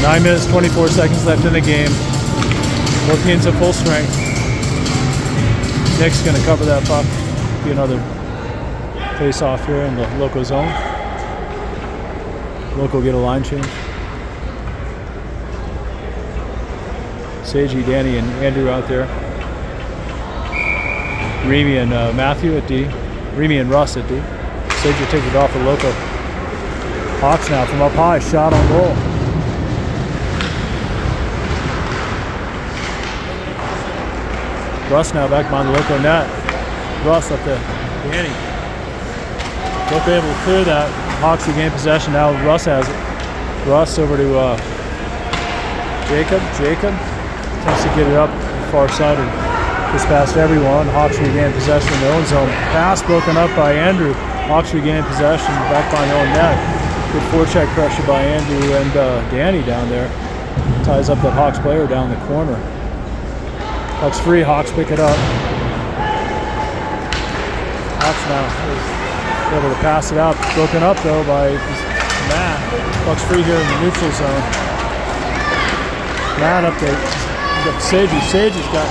Nine minutes, 24 seconds left in the game. Both teams at full strength. Nick's going to cover that puck. Be another face-off here in the Loco zone. Loco get a line change. Seiji, Danny, and Andrew out there. Remy and Matthew at D. Remy and Russ at D. Seiji takes it off for Loco. Hawks now from up high, shot on goal. Russ now back behind the Loco net. Russ up to Danny. Loco able to clear that. Hawks regain possession. Now Russ has it. Russ over to Jacob. Jacob tries to get it up the far side and gets past everyone. Hawks regain possession in their own zone. Pass broken up by Andrew. Hawks regain possession back behind their own net. Good forecheck pressure by Andrew and Danny down there. Ties up that Hawks player down the corner. Puck's free, Hawks pick it up. Hawks now able to pass it out. Broken up though by Matt. Puck's free here in the neutral zone. Matt up there. He's got Seiji. Seiji's got a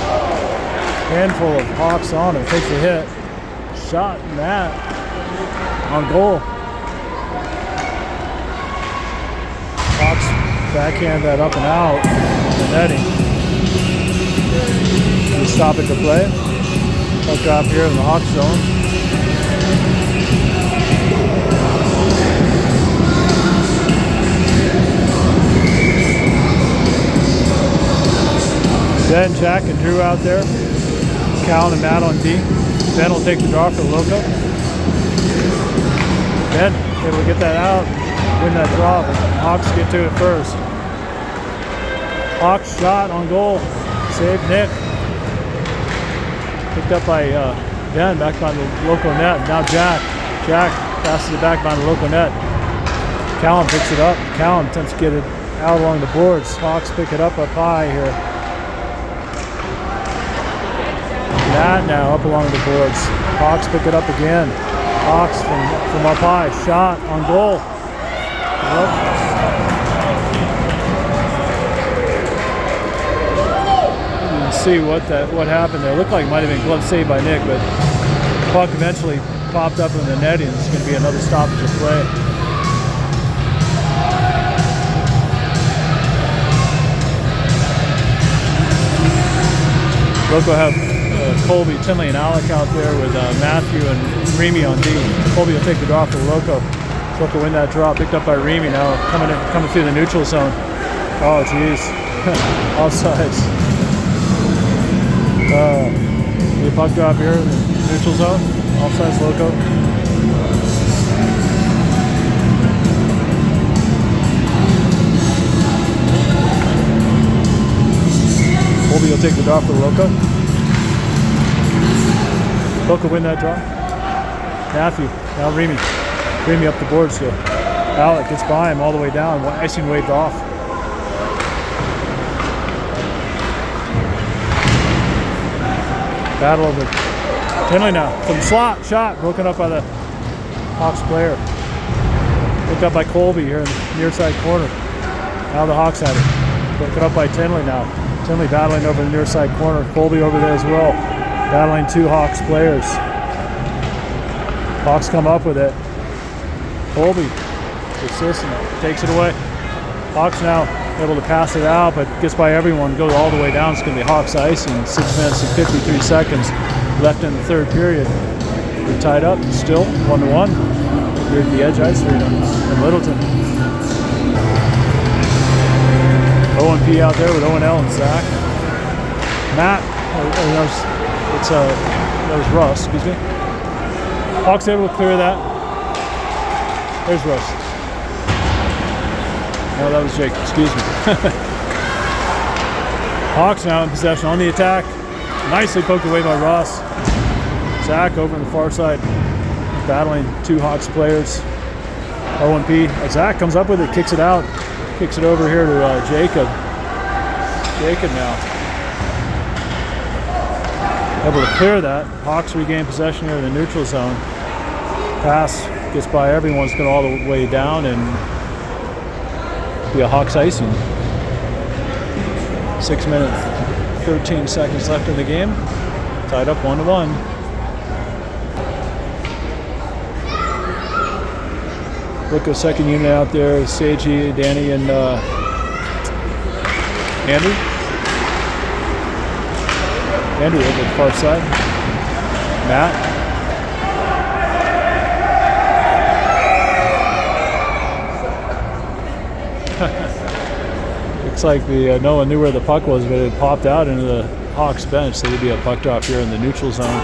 handful of Hawks on him. Takes a hit. Shot, Matt on goal. Hawks backhand that up and out on the netting. We stop it to play. Puck drop here in the Hawks zone. Ben, Jack, and Drew out there. Cal and Matt on D. Ben will take the draw for Loco. Ben able to get that out, win that draw, but Hawks get to it first. Hawks shot on goal. Save Nick. Picked up by Ben back by the Loco net. Now Jack. Jack passes it back by the Loco net. Callum picks it up. Callum attempts to get it out along the boards. Hawks pick it up high here. That now up along the boards. Hawks pick it up again. Hawks from up high. Shot on goal. You can see what happened there. It looked like it might have been glove saved by Nick, but the puck eventually popped up in the netting. It's going to be another stoppage of play. Loco have Colby, Tinley, and Alec out there with Matthew and Remy on D. Colby will take the draw for Loco. Loco win that draw, picked up by Remy now, coming through the neutral zone. Oh, jeez. Offsides. The puck drop here in the neutral zone. Offsides, Loco. Colby will take the draw for Loco. Loco win that draw. Matthew, now Remy. Remy up the boards here. Alec gets by him all the way down. Icing waved off. Battle over Tinley now. From the slot, shot, broken up by the Hawks player. Picked up by Colby here in the near side corner. Now the Hawks have it. Broken up by Tinley now. Tinley battling over the near side corner. Colby over there as well. Battling two Hawks players. Hawks come up with it. Colby assists and takes it away. Hawks now able to pass it out, but gets by everyone, goes all the way down. It's going to be Hawks icing. 6 minutes and 53 seconds left in the third period. We're tied up, still 1-1 here at the Edge Ice Arena in Littleton. O&P out there with O&L and Zach. Matt, that was Russ, excuse me. Hawks able to clear that. There's Russ. No, that was Jake, excuse me. Hawks now in possession on the attack. Nicely poked away by Ross. Zach over on the far side, battling two Hawks players. O&P. Zach comes up with it, kicks it out. Kicks it over here to Jacob. Jacob now able to clear that. Hawks regain possession here in the neutral zone. Pass gets by everyone, it's going all the way down and be a Hawks icing. 6 minutes, 13 seconds left in the game. Tied up 1-1. Loco second unit out there, Seiji, Danny, and Andrew. Andrew over the far side. Matt. Looks like no one knew where the puck was, but it popped out into the Hawks bench, so there'd be a puck drop here in the neutral zone.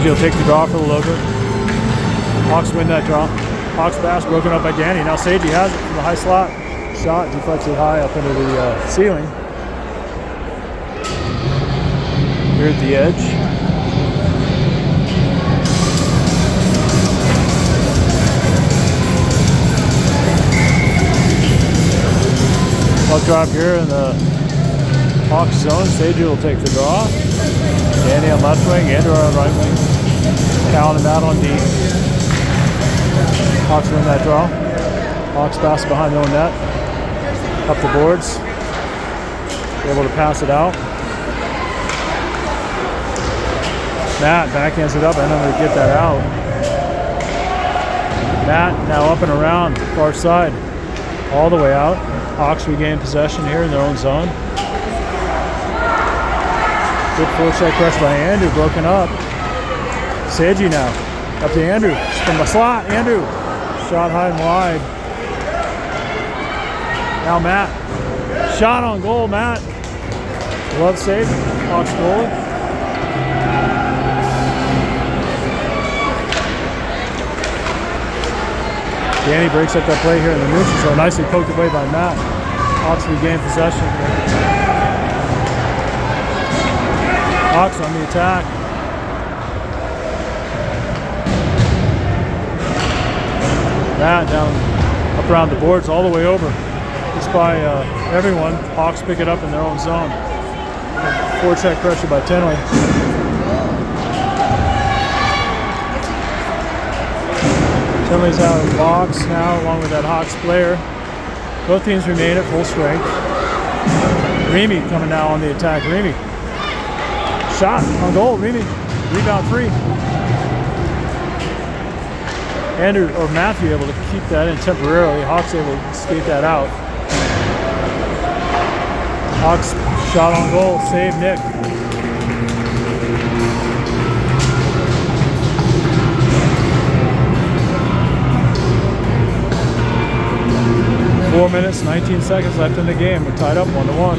He'll take the draw for the Loco. Hawks win that draw. Hawks pass broken up by Danny. Now Seiji has it from the high slot. Shot deflected high up into the ceiling. Here at the edge. Puck drop here in the Hawks zone. Seiji will take the draw. Danny on left wing, Andrew on right wing. Cal and Matt on D. Hawks win that draw. Hawks pass behind their own net. Up the boards. Able to pass it out. Matt backhands it up. I don't know to get that out. Matt now up and around, far side. All the way out. Hawks regain possession here in their own zone. Good forecheck press by Andrew, broken up. Seiji now. Up to Andrew. From the slot, Andrew. Shot high and wide. Now Matt. Shot on goal, Matt. Glove save. Hawks goalie. Danny breaks up that play here in the neutral zone. Nicely poked away by Matt. Hawks regain possession. Hawks on the attack. Matt down up around the boards all the way over. Just by everyone. Hawks pick it up in their own zone. Forecheck pressure by Tinley. Tinley's out of the box now along with that Hawks player. Both teams remain at full strength. Remy coming now on the attack. Remy. Shot on goal. Remy. Rebound free. Andrew or Matthew able to keep that in temporarily. Hawks able to skate that out. Hawks shot on goal. Save Nick. Four minutes, 19 seconds left in the game. We're tied up 1-1.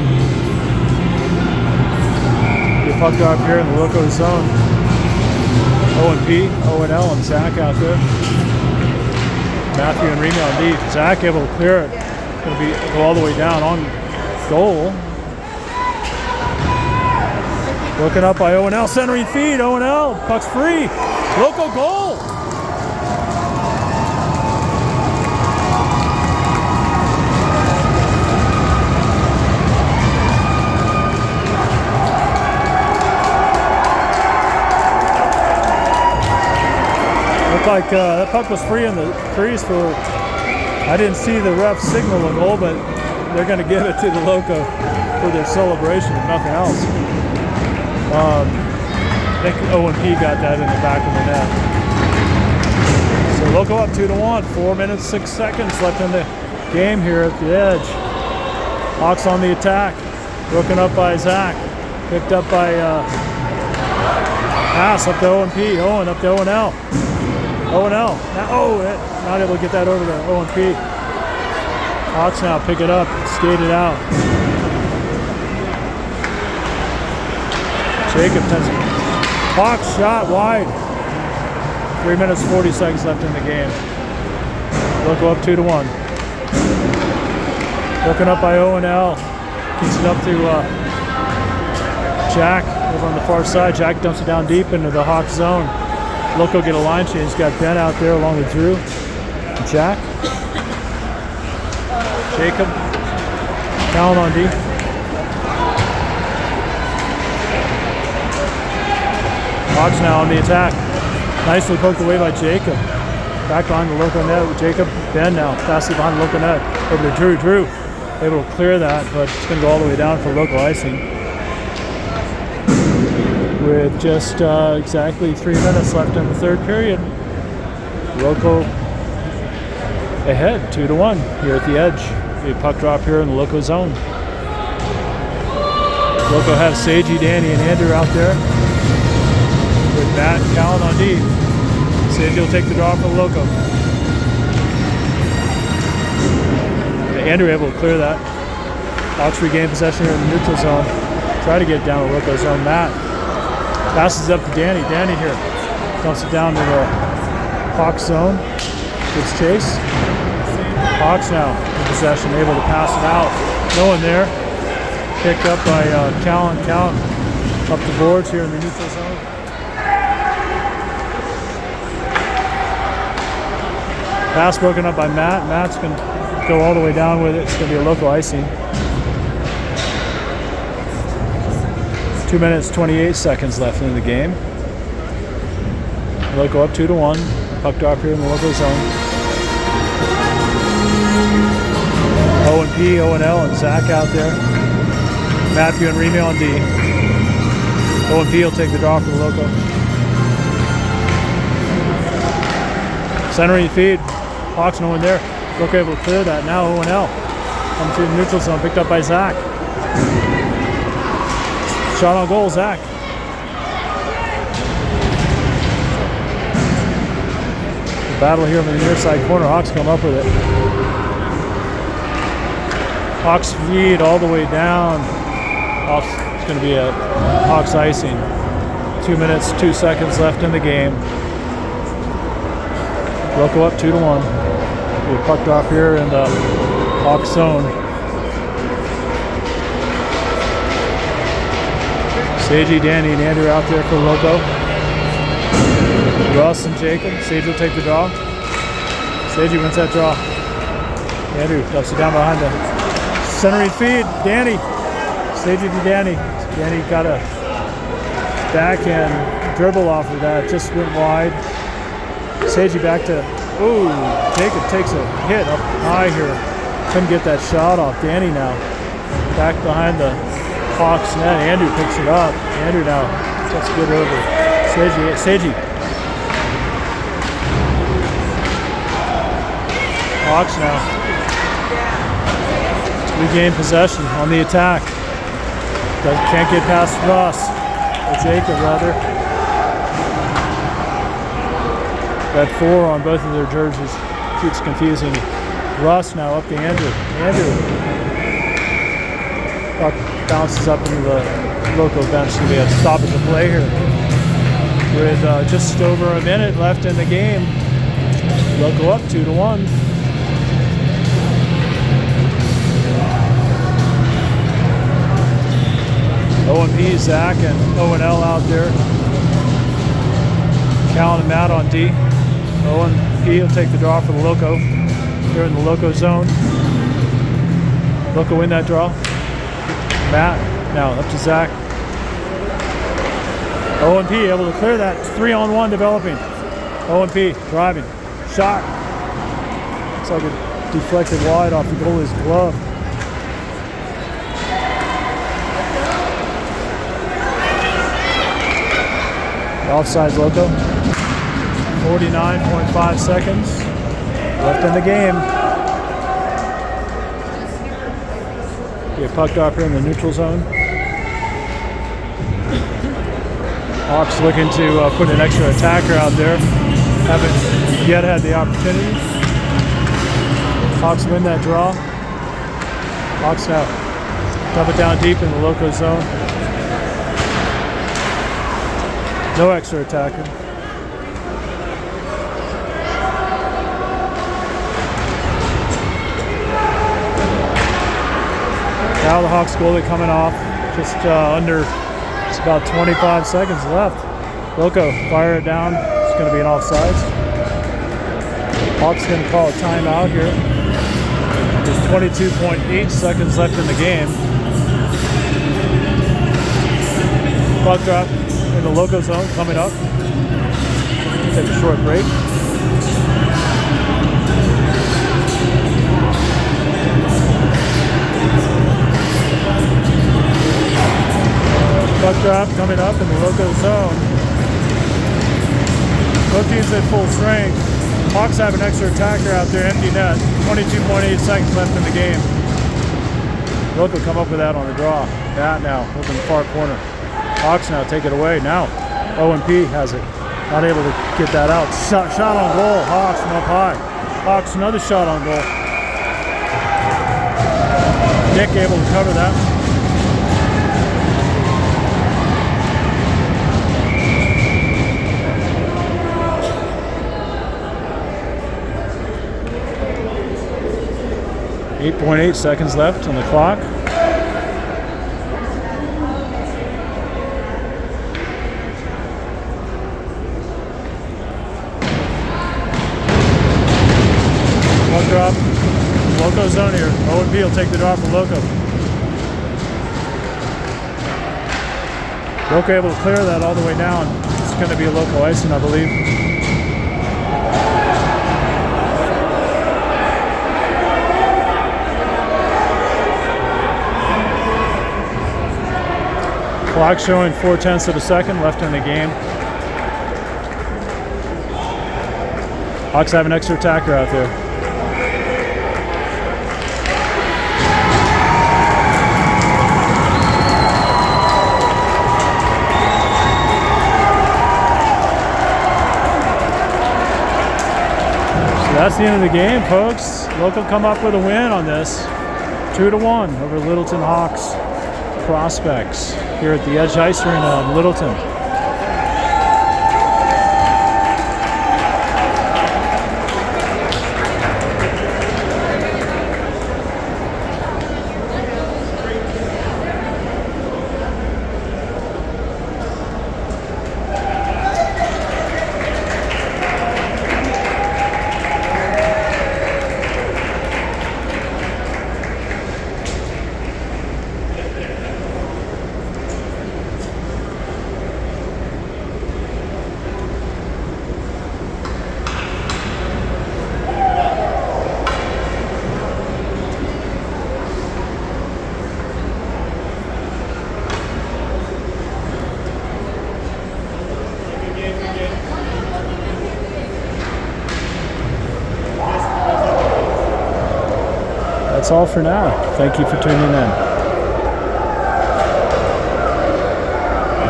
The puck drop here in the Loco zone. O&P, O&L, and Zach out there. Matthew and Remy on deep. Zach able to clear it. Going to go all the way down on goal. Looking up by O&L. Centering feed. O&L. Puck's free. Loco goal. Like that puck was free in the crease for, I didn't see the ref signal a goal, but they're going to give it to the Loco for their celebration, if nothing else. I think O&P got that in the back of the net. So Loco up 2-1, 4 minutes, 6 seconds left in the game here at the edge. Hawks on the attack, broken up by Zach, picked up by pass up to O&P, Owen up to O&L. O&L, not able to get that over to O&P. Hawks now pick it up, skate it out. Jacob tends to. Hawks shot wide. 3 minutes, 40 seconds left in the game. Loco up 2-1. Broken up by O&L. Keeps it up to Jack over on the far side. Jack dumps it down deep into the Hawks zone. Loco get a line change. Got Ben out there along with Drew. Jack. Jacob. Callan on D. Hawks now on the attack. Nicely poked away by Jacob. Back behind the Loco net with Jacob. Ben now. Fastly behind the Loco net. Over to Drew. Drew able to clear that, but it's going to go all the way down for local icing. With just exactly 3 minutes left in the third period. Loco ahead 2-1 here at the edge. A puck drop here in the Loco zone. Loco has Seiji, Danny, and Andrew out there. With Matt and Callan on D. Seiji will take the draw for the Loco. Andrew able to clear that. Hawks regain possession here in the neutral zone. Try to get down the Loco zone. Matt passes up to Danny. Danny here dumps it down to the Hawks zone. Gets chase. Hawks now in possession, able to pass it out. No one there. Picked up by Callan. Callan up the boards here in the neutral zone. Pass broken up by Matt. Matt's going to go all the way down with it. It's going to be a local icing. 2 minutes, 28 seconds left in the game. Loco up 2-1. Puck drop here in the local zone. O&P, O&L, and Zach out there. Matthew and Remy on D. O&P will take the draw for the Loco. Centering feed. Hawks, no one there. Loco able to clear that. Now O&L. Coming through the neutral zone. Picked up by Zach. Shot on goal, Zach. The battle here on the near side corner. Hawks come up with it. Hawks feed all the way down. It's going to be a Hawks icing. 2 minutes, 2 seconds left in the game. Loco up 2-1. We puck drop here in the Hawks zone. Sagey, Danny, and Andrew out there for Loco. Russ and Jacob. Sage will take the draw. Sagey wins that draw. Andrew ducks it down behind the centering feed. Danny. Sagey to Danny. Danny got a backhand dribble off of that. Just went wide. Sagey back to, ooh, Jacob takes a hit up high here. Couldn't get that shot off. Danny now back behind the Hawks net. Andrew picks it up. Andrew now gets good over. Sagey. Hawks now regain possession on the attack. Can't get past Ross, or Jacob rather. That 4 on both of their jerseys keeps confusing me. Russ now up to Andrew. Andrew. Puck bounces up into the Loco bench. So we have stoppage of play here. With just over a minute left in the game. Loco up 2-1. O&P, Zach, and O&L out there. Callan and Matt on D. O&P will take the draw for the Loco. They're in the Loco zone. Loco win that draw. Matt now up to Zach. O&P able to clear that. 3-on-1 developing. O&P driving. Shot. Looks like it deflected wide off the goalie's glove. Offsides Loco. 49.5 seconds left in the game. Get pucked up here in the neutral zone. Hawks looking to put an extra attacker out there. Haven't yet had the opportunity. Hawks win that draw. Hawks now dump it down deep in the Loco zone. No extra attacker. Now the Hawks goalie coming off. Just it's about 25 seconds left. Loco fire it down. It's going to be an offsides. Hawks going to call a timeout here. There's 22.8 seconds left in the game. Puck drop in the Loco zone coming up. Take a short break. Puck drop coming up in the Loco zone. Both teams at full strength. Hawks have an extra attacker out there, empty net. 22.8 seconds left in the game. Loco come up with that on the draw. That now, over in the far corner. Hawks now take it away. Now, O&P has it. Not able to get that out. Shot on goal. Hawks from up high. Hawks another shot on goal. Nick able to cover that. .8 seconds left on the clock. One drop. Loco zone here. O&P will take the draw from Loco. Loco able to clear that all the way down. It's going to be a Loco icing, I believe. Clock showing 0.4 of a second left in the game. Hawks have an extra attacker out there. So that's the end of the game, folks. Local come up with a win on this. 2-1 over Littleton Hawks prospects here at the Edge Ice Arena in Littleton. That's all for now. Thank you for tuning in.